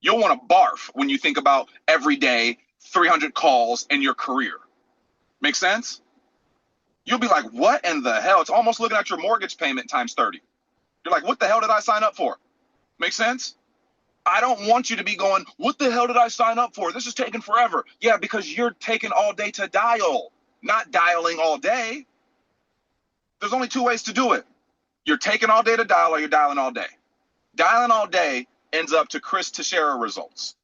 You'll want to barf when you think about every day, 300 calls in your career. Make sense? You'll be like, what in the hell? It's almost looking at your mortgage payment times 30. You're like, what the hell did I sign up for? Make sense? I don't want you to be going, what the hell did I sign up for? This is taking forever. Yeah, because you're taking all day to dial, not dialing all day. There's only two ways to do it. You're taking all day to dial, or you're dialing all day. Dialing all day ends up to Chris Teixeira results.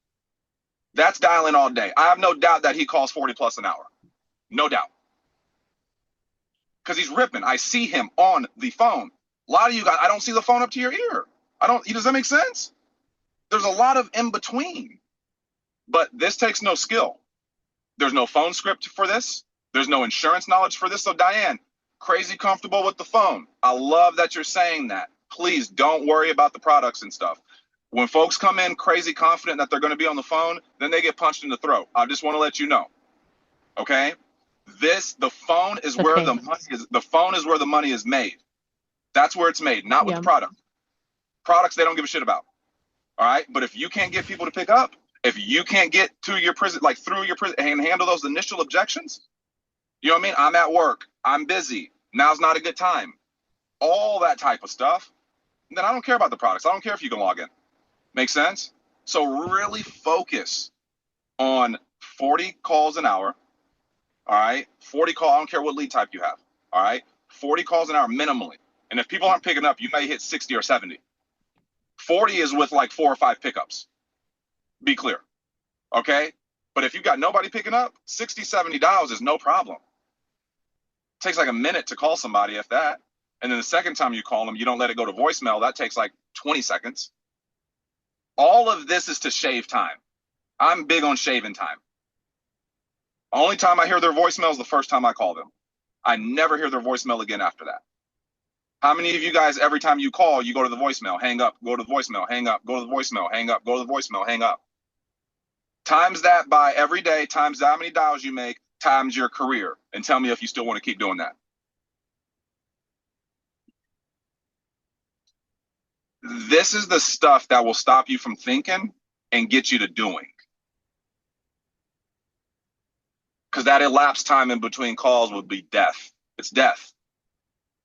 That's dialing all day. I have no doubt that he calls 40 plus an hour. No doubt. Because he's ripping. I see him on the phone. A lot of you guys, I don't see the phone up to your ear. Does that make sense? There's a lot of in between. But this takes no skill. There's no phone script for this. There's no insurance knowledge for this. So Diane, crazy comfortable with the phone. I love that you're saying that. Please don't worry about the products and stuff. When folks come in crazy confident that they're going to be on the phone, then they get punched in the throat. I just want to let you know. Okay? The phone is where the money is. The phone is where the money is made. That's where it's made, not with the product. Products they don't give a shit about. All right? But if you can't get people to pick up, if you can't get to your prison, like through your prison, and handle those initial objections, you know what I mean? I'm at work. I'm busy. Now's not a good time. All that type of stuff. Then I don't care about the products. I don't care if you can log in. Make sense? So really focus on 40 calls an hour. All right? 40 calls. I don't care what lead type you have. All right? 40 calls an hour minimally. And if people aren't picking up, you may hit 60 or 70. 40 is with like 4 or 5 pickups. Be clear. Okay? But if you've got nobody picking up, 60, 70 dials is no problem. It takes like a minute to call somebody, if that. And then the second time you call them, you don't let it go to voicemail. That takes like 20 seconds. All of this is to shave time. I'm big on shaving time. Only time I hear their voicemail is the first time I call them. I never hear their voicemail again after that. How many of you guys, every time you call, you go to the voicemail, hang up, go to the voicemail, hang up, go to the voicemail, hang up, go to the voicemail, hang up? Times that by every day, times how many dials you make, times your career, and tell me if you still want to keep doing that. This is the stuff that will stop you from thinking and get you to doing. Because that elapsed time in between calls would be death. It's death.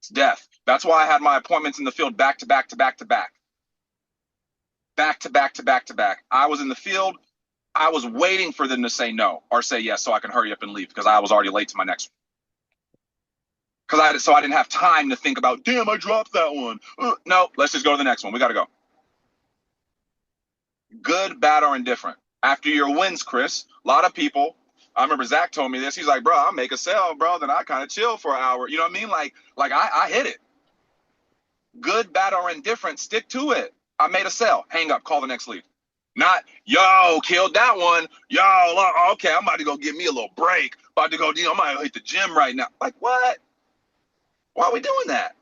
It's death. That's why I had my appointments in the field back to back to back to back. Back to back to back to back. I was in the field. I was waiting for them to say no or say yes so I can hurry up and leave because I was already late to my next one. So I didn't have time to think about, damn, I dropped that one. No, let's just go to the next one. We got to go. Good, bad, or indifferent. After your wins, Chris, a lot of people, I remember Zach told me this. He's like, bro, I'll make a sale, bro. Then I kind of chill for an hour. You know what I mean? Like I hit it. Good, bad, or indifferent, stick to it. I made a sale. Hang up, call the next lead. Not, yo, killed that one. Yo, okay, I'm about to go get me a little break. About to go, I might hit the gym right now. Like, what? Why are we doing that?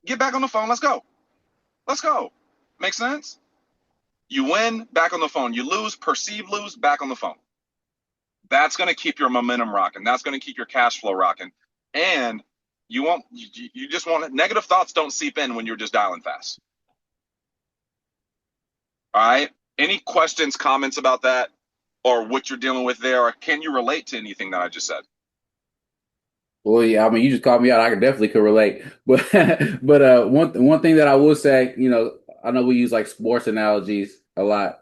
Get back on the phone. Let's go. Let's go. Make sense? You win, back on the phone. You lose, perceive lose, back on the phone. That's going to keep your momentum rocking. That's going to keep your cash flow rocking. And you just want negative thoughts don't seep in when you're just dialing fast. All right. Any questions, comments about that or what you're dealing with there? Or can you relate to anything that I just said? Well, yeah, I mean, you just called me out. I definitely could relate. But one thing that I will say, I know we use like sports analogies a lot.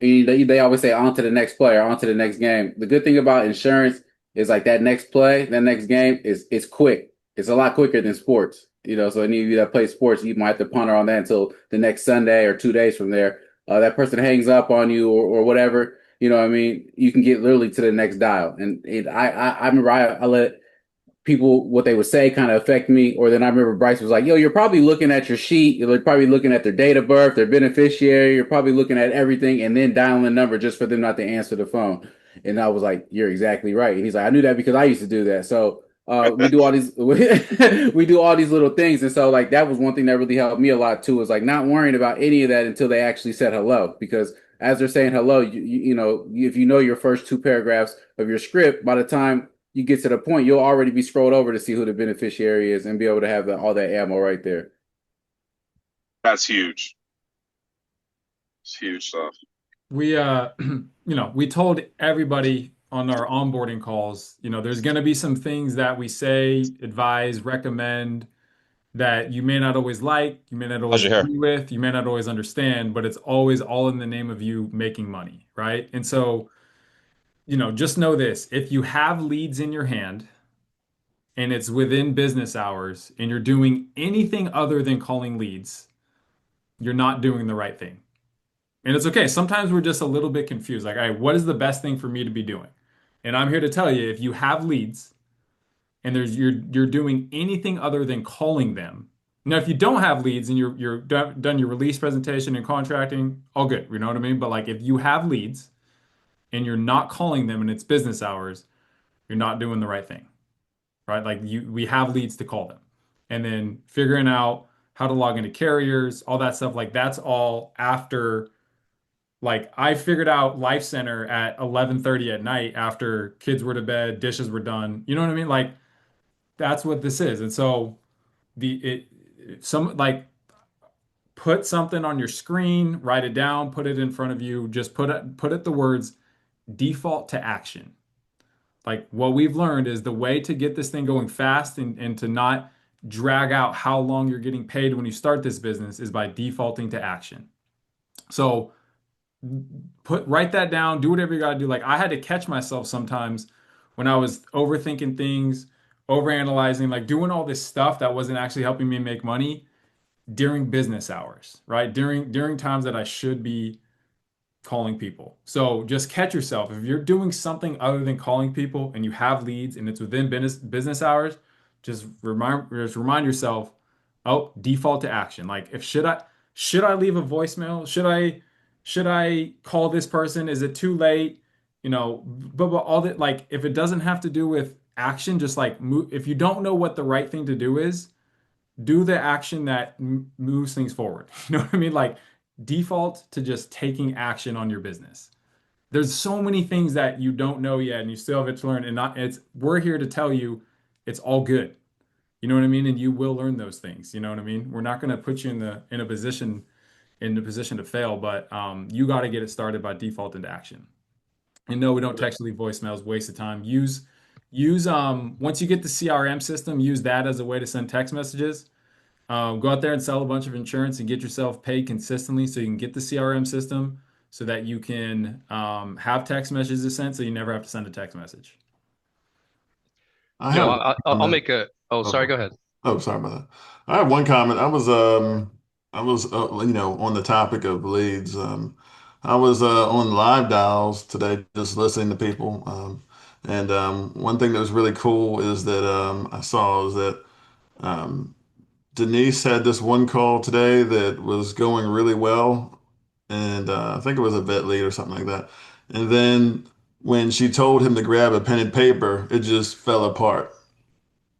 They always say on to the next player, on to the next game. The good thing about insurance is like that next play, that next game is quick. It's a lot quicker than sports. So any of you that play sports, you might have to ponder on that until the next Sunday or 2 days from there. That person hangs up on you or whatever. You know what I mean? You can get literally to the next dial. And I remember I let people, what they would say kind of affect me. Or then I remember Bryce was like, yo, you're probably looking at your sheet. You're probably looking at their date of birth, their beneficiary. You're probably looking at everything and then dialing the number just for them not to answer the phone. And I was like, you're exactly right. And he's like, I knew that because I used to do that. So we do all these we do all these little things. And so like that was one thing that really helped me a lot too, is like not worrying about any of that until they actually said hello. Because as they're saying hello, if you know your first 2 paragraphs of your script, by the time you get to the point, you'll already be scrolled over to see who the beneficiary is and be able to have all that ammo right there. That's huge. It's huge stuff. We we told everybody on our onboarding calls, there's going to be some things that we say, advise, recommend that you may not always like, you may not always agree with, you may not always understand, but it's always all in the name of you making money, right? And so, just know this, if you have leads in your hand and it's within business hours and you're doing anything other than calling leads, you're not doing the right thing. And it's okay. Sometimes we're just a little bit confused. Like, all right, what is the best thing for me to be doing? And I'm here to tell you, if you have leads and you're doing anything other than calling them. Now, if you don't have leads and you're done your release presentation and contracting, all good. You know what I mean? But like if you have leads and you're not calling them and it's business hours, you're not doing the right thing, right? Like we have leads to call them, and then figuring out how to log into carriers, all that stuff. Like that's all after. Like I figured out Life Center at 11:30 at night after kids were to bed, dishes were done. You know what I mean? Like that's what this is. And so put something on your screen, write it down, put it in front of you, just put it the words default to action. Like what we've learned is the way to get this thing going fast and to not drag out how long you're getting paid when you start this business is by defaulting to action. So write that down, do whatever you got to do. Like I had to catch myself sometimes when I was overthinking things, overanalyzing, like doing all this stuff that wasn't actually helping me make money during business hours, right? During times that I should be calling people. So just catch yourself. If you're doing something other than calling people and you have leads and it's within business hours, just remind yourself, oh, default to action. Like should I leave a voicemail? Should I call this person? Is it too late? But all that, like, if it doesn't have to do with action, just like if you don't know what the right thing to do is, do the action that moves things forward. You know what I mean? Like default to just taking action on your business. There's so many things that you don't know yet and you still have it to learn. And we're here to tell you it's all good. You know what I mean? And you will learn those things. You know what I mean? We're not going to put you in a position to fail, but you got to get it started by default into action. And no, we don't text leave voicemails, waste of time. Use once you get the CRM system, use that as a way to send text messages. Go out there and sell a bunch of insurance and get yourself paid consistently so you can get the CRM system so that you can have text messages sent so you never have to send a text message. I have one I'll comment. make a. Oh, sorry. Go ahead. Oh, sorry about that. I have one comment. I was on the topic of leads. I was on live dials today, just listening to people. And one thing that was really cool is that I saw is that um, Denise had this one call today that was going really well, and I think it was a vet lead or something like that. And then when she told him to grab a pen and paper, it just fell apart,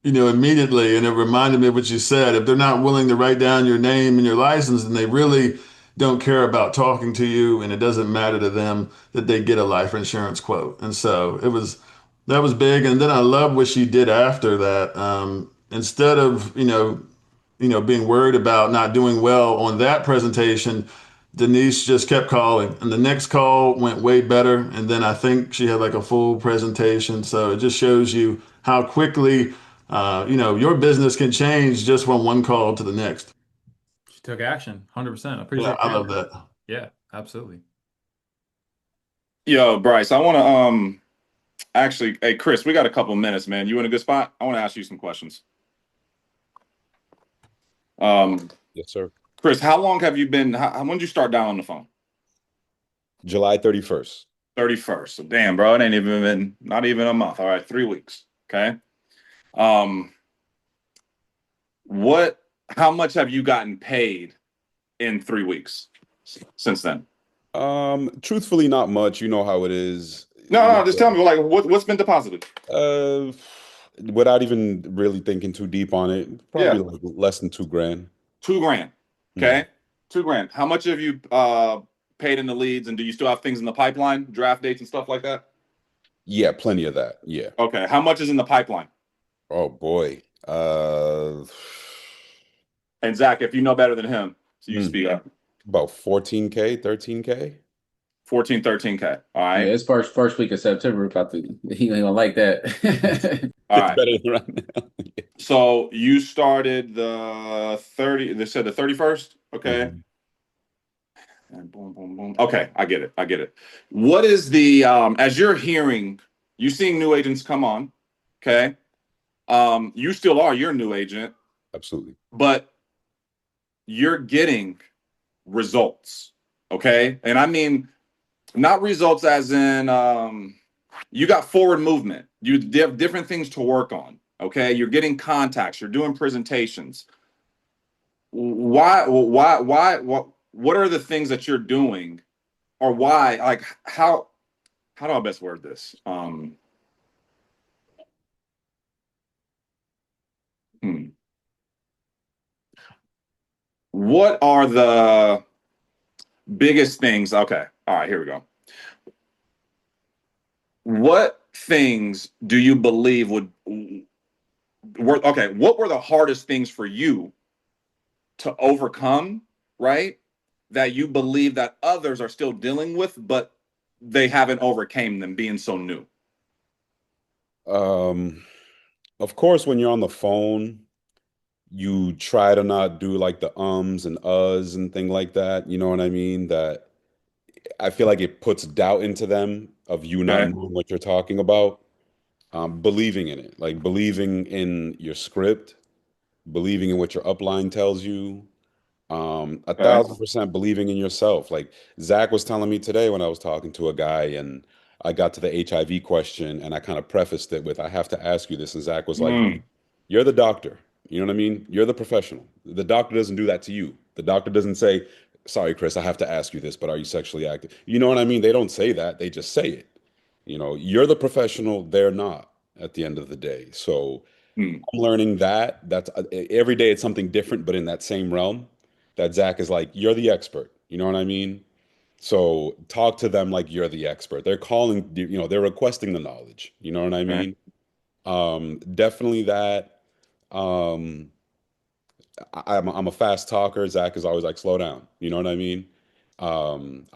immediately. And it reminded me of what you said. If they're not willing to write down your name and your license, then they really don't care about talking to you, and it doesn't matter to them that they get a life insurance quote. And so that was big. And then I love what she did after that. Instead of, being worried about not doing well on that presentation, Denise just kept calling, and the next call went way better. And then I think she had like a full presentation. So it just shows you how quickly, your business can change just from one call to the next. She took action, 100%. I appreciate Yeah, I love that. Yeah, absolutely. Yo, Bryce, I want to actually, hey Chris, we got a couple minutes, man. You in a good spot? I want to ask you some questions. Yes, sir. Chris, how long have you been? When did you start dialing the phone? July 31st. 31st. So damn, bro, it ain't even been not even a month. All right, 3 weeks. Okay. How much have you gotten paid in 3 weeks since then? Truthfully, not much. You know how it is. No, just tell me, like, what's been deposited? Without even really thinking too deep on it, probably like less than $2,000. $2,000. Okay. $2,000. How much have you paid in the leads, and do you still have things in the pipeline, draft dates and stuff like that? Yeah, plenty of that. Yeah. Okay. How much is in the pipeline? Oh boy. And Zach, if you know better than him, so you speak up. About 14K, 13K. 14, 13K. All right. Yeah, it's first week of September. He ain't gonna like that. All right. Better than right now. So you started the 30. They said the 31st. Okay. And boom, boom, boom. Okay, I get it. What is the as you're seeing new agents come on? Okay. You still are your new agent. Absolutely. But you're getting results. Okay. And I mean, not results as in you got forward movement. You have different things to work on. Okay. You're getting contacts. You're doing presentations. Why? What are the things that you're doing, or why? Like, how do I best word this? What are the biggest things? Okay. All right, here we go. What things do you believe what were the hardest things for you to overcome, right? That you believe that others are still dealing with, but they haven't overcame them being so new? Of course, when you're on the phone, you try to not do like the ums and uhs and thing like that. You know what I mean? That I feel like it puts doubt into them of you not knowing what you're talking about. Believing in it, like believing in your script, believing in what your upline tells you, 1,000% believing in yourself. Like Zach was telling me today when I was talking to a guy and I got to the HIV question and I kind of prefaced it with, I have to ask you this. And Zach was like, you're the doctor. You know what I mean? You're the professional. The doctor doesn't do that to you. The doctor doesn't say, sorry, Chris, I have to ask you this, but are you sexually active? You know what I mean? They don't say that. They just say it. You're the professional. They're not at the end of the day. So I'm learning that's every day it's something different, but in that same realm that Zach is like, you're the expert. You know what I mean? So talk to them like you're the expert. They're calling, they're requesting the knowledge. You know what I mean? Definitely that. Um, I'm a fast talker. Zach is always like, slow down. You know what I mean? And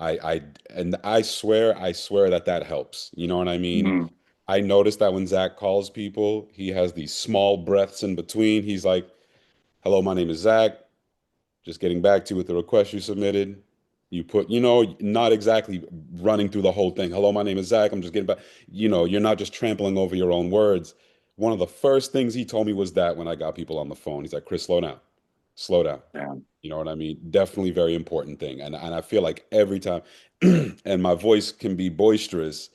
I swear that that helps. You know what I mean? Mhm. I noticed that when Zach calls people, he has these small breaths in between. He's like, hello, my name is Zach. Just getting back to you with the request you submitted. You put, not exactly running through the whole thing. Hello, my name is Zach. I'm just getting back. You're not just trampling over your own words. One of the first things he told me was that when I got people on the phone, he's like, Chris, slow down. Slow down. Yeah. You know what I mean? Definitely very important thing. And I feel like every time, and my voice can be boisterous,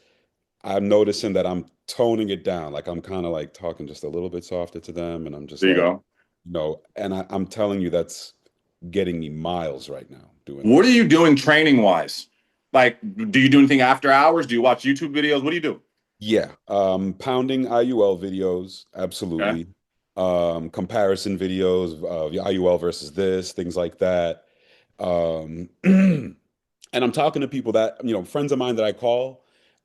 I'm noticing that I'm toning it down. Like I'm kind of like talking just a little bit softer to them. And I'm just There you like, go. and I'm telling you, that's getting me miles right now doing What that. are you doing training wise? Like, do you do anything after hours? Do you watch YouTube videos? What do you do? Yeah. Pounding IUL videos, Okay. absolutely. Comparison videos of the IUL versus this, things like that. And I'm talking to people that, friends of mine that I call.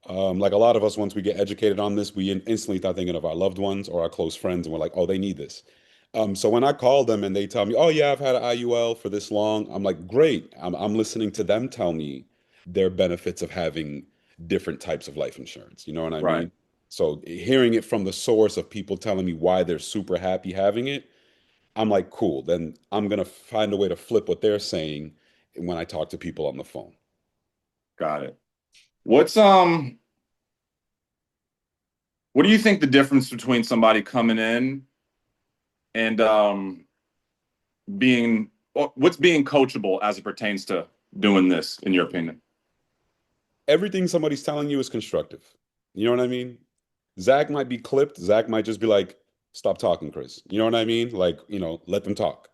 Like a lot of us, once we get educated on this, we instantly start thinking of our loved ones or our close friends, and we're like, oh, they need this. So when I call them and they tell me, oh yeah, I've had an IUL for this long, I'm like, great. I'm listening to them tell me their benefits of having different types of life insurance. You know what I Right. mean? So hearing it from the source of people telling me why they're super happy having it, I'm like, cool. Then I'm gonna find a way to flip what they're saying when I talk to people on the phone. Got it. What's what do you think the difference between somebody coming in and being what's being coachable as it pertains to doing this, in your opinion? Everything somebody's telling you is constructive. You know what I mean? Zach might be clipped. Zach might just be like, stop talking, Chris. You know what I mean? Like, let them talk.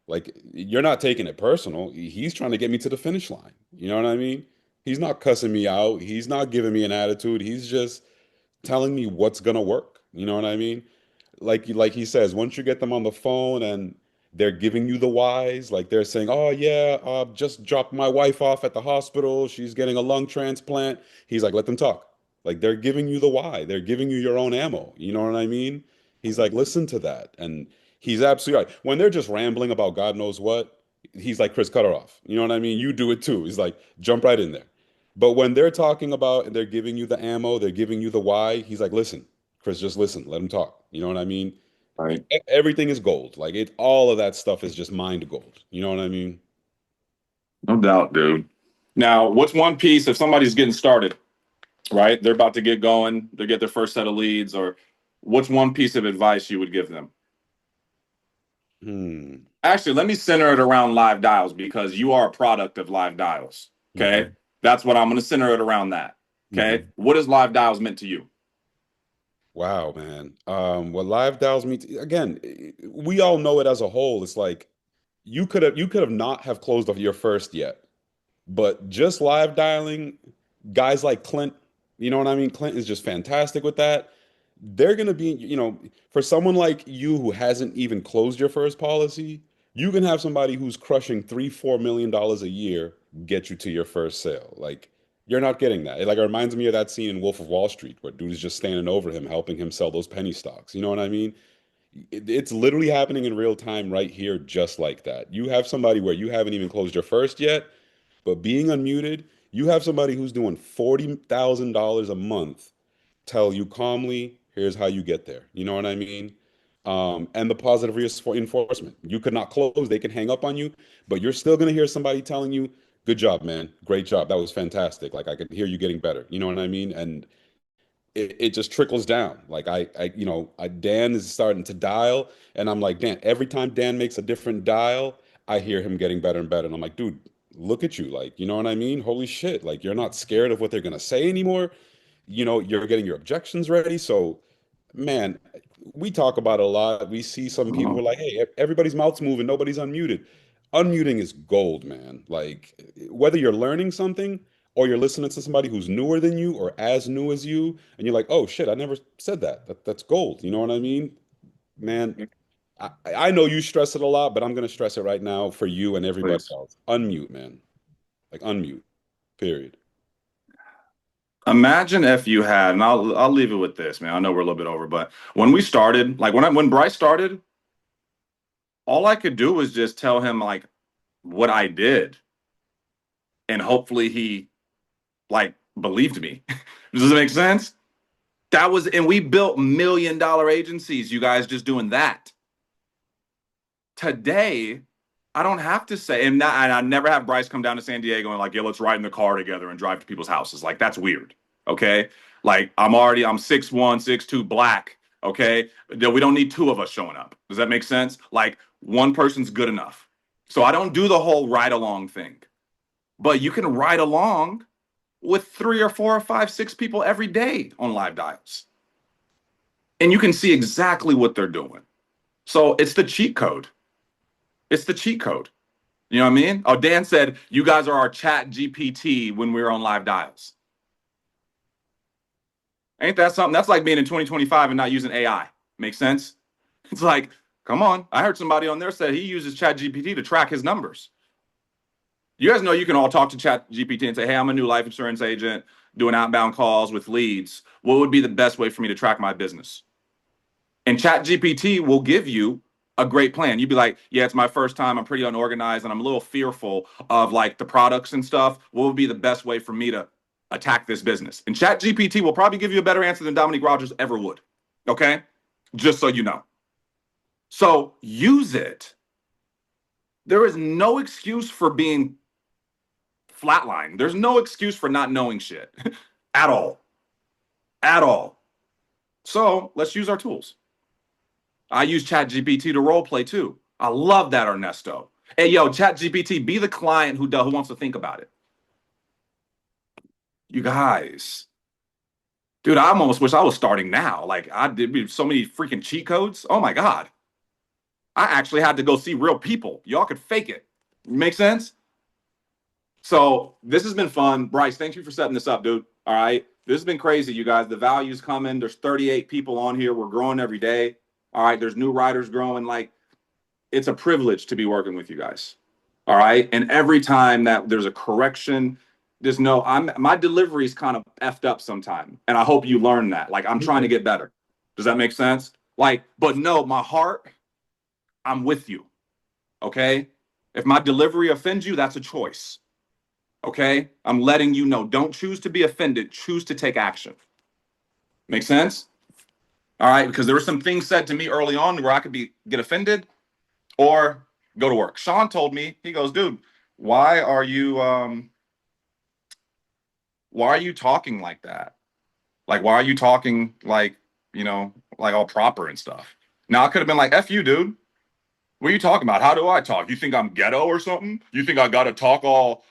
Like, you're not taking it personal. He's trying to get me to the finish line. You know what I mean? He's not cussing me out. He's not giving me an attitude. He's just telling me what's gonna work. You know what I mean? Like he says, once you get them on the phone and they're giving you the whys, like they're saying, "Oh yeah, just dropped my wife off at the hospital. She's getting a lung transplant." He's like, "Let them talk." Like they're giving you the why. They're giving you your own ammo. You know what I mean? He's like, "Listen to that," and he's absolutely right. When they're just rambling about God knows what, he's like, "Chris, cut her off." You know what I mean? You do it too. He's like, "Jump right in there." But when they're talking about and they're giving you the ammo, they're giving you the why, he's like, listen, Chris, just listen, let him talk. You know what I mean? Right. Everything is gold. Like all of that stuff is just mind gold. You know what I mean? No doubt, dude. Now, what's one piece if somebody's getting started, right? They're about to get going, they get their first set of leads, or what's one piece of advice you would give them? Hmm. Actually, let me center it around live dials because you are a product of live dials. Okay. Hmm. That's what I'm going to center it around that. Okay. Hmm. What is live dials meant to you? Wow, man. What live dials mean again, we all know it as a whole. It's like you could have not have closed off your first yet. But just live dialing, guys like Clint, you know what I mean? Clint is just fantastic with that. They're going to be, for someone like you who hasn't even closed your first policy, you can have somebody who's crushing $3-4 million a year get you to your first sale. Like, you're not getting that. It reminds me of that scene in Wolf of Wall Street where dude is just standing over him, helping him sell those penny stocks. You know what I mean? It's literally happening in real time right here, just like that. You have somebody where you haven't even closed your first yet, but being unmuted, you have somebody who's doing $40,000 a month tell you calmly, here's how you get there. You know what I mean? And the positive reinforcement. You could not close, they can hang up on you, but you're still going to hear somebody telling you, good job, man. Great job. That was fantastic. Like I could hear you getting better. You know what I mean? And it just trickles down. Like Dan is starting to dial, and I'm like, Dan, every time Dan makes a different dial, I hear him getting better and better. And I'm like, dude, look at you. Like, you know what I mean? Holy shit. Like, you're not scared of what they're gonna say anymore. You're getting your objections ready. So, man, we talk about it a lot. We see some people who are like, hey, everybody's mouth's moving, nobody's unmuted. Unmuting is gold, man. Like, whether you're learning something or you're listening to somebody who's newer than you or as new as you, and you're like, oh shit, I never said that. That's gold. You know what I mean? Man, I know you stress it a lot, but I'm gonna stress it right now for you and everybody Please. else. Unmute, man. Like unmute. Period. Imagine if you had, and I'll leave it with this, man. I know we're a little bit over, but when we started, like when Bryce started, all I could do was just tell him like what I did, and hopefully he like believed me. Does it make sense? That was, and we built $1 million agencies, you guys, just doing that. Today, I don't have to say, and I never have Bryce come down to San Diego and like, yeah, let's ride in the car together and drive to people's houses. Like, that's weird. Okay. Like, I'm 6'1", 6'2", black. Okay. We don't need two of us showing up. Does that make sense? Like, one person's good enough. So I don't do the whole ride along thing, but you can ride along with 3 or 4 or 5, 6 people every day on live dials. And you can see exactly what they're doing. So it's the cheat code. It's the cheat code. You know what I mean? Oh, Dan said, you guys are our chat GPT when we're on live dials. Ain't that something? That's like being in 2025 and not using AI. Makes sense? It's like, come on. I heard somebody on there said he uses chat GPT to track his numbers. You guys know you can all talk to chat GPT and say, hey, I'm a new life insurance agent doing outbound calls with leads. What would be the best way for me to track my business? And chat GPT will give you a great plan. You'd be like, yeah, it's my first time. I'm pretty unorganized and I'm a little fearful of like the products and stuff. What would be the best way for me to attack this business? And chat GPT will probably give you a better answer than Dominique Rogers ever would. Okay? Just so you know. So use it. There is no excuse for being flatline. There's no excuse for not knowing shit at all. At all. So let's use our tools. I use ChatGPT to role play too. I love that, Ernesto. Hey, yo, ChatGPT, be the client who wants to think about it. You guys. Dude, I almost wish I was starting now. Like, I did so many freaking cheat codes. Oh my God. I actually had to go see real people. Y'all could fake it. Make sense? So this has been fun. Bryce, thank you for setting this up, dude. All right. This has been crazy, you guys. The value's coming. There's 38 people on here. We're growing every day. All right. There's new writers growing. Like, it's a privilege to be working with you guys. All right. And every time that there's a correction, just know my delivery's kind of effed up sometime. And I hope you learn that. Like, I'm trying to get better. Does that make sense? Like, but no, my heart, I'm with you. Okay. If my delivery offends you, that's a choice. Okay, I'm letting you know. Don't choose to be offended. Choose to take action. Make sense? All right, because there were some things said to me early on where I could get offended or go to work. Sean told me, he goes, dude, why are you talking like that? Like, why are you talking like, like all proper and stuff? Now I could have been like, F you, dude. What are you talking about? How do I talk? You think I'm ghetto or something? You think I got to talk all...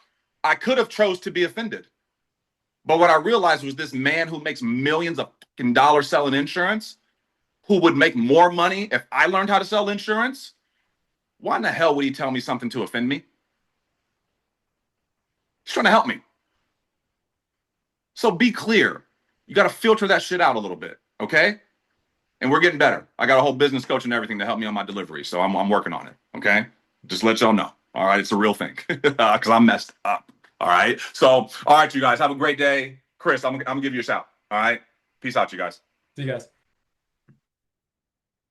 I could have chose to be offended. But what I realized was this man who makes millions of fucking dollars selling insurance, who would make more money if I learned how to sell insurance, why in the hell would he tell me something to offend me? He's trying to help me. So be clear. You got to filter that shit out a little bit, okay? And we're getting better. I got a whole business coach and everything to help me on my delivery, so I'm working on it, okay? Just let y'all know. All right, it's a real thing because I'm messed up. All right. So, all right, you guys have a great day. Chris, I'm gonna give you a shout. All right. Peace out, you guys. See you guys.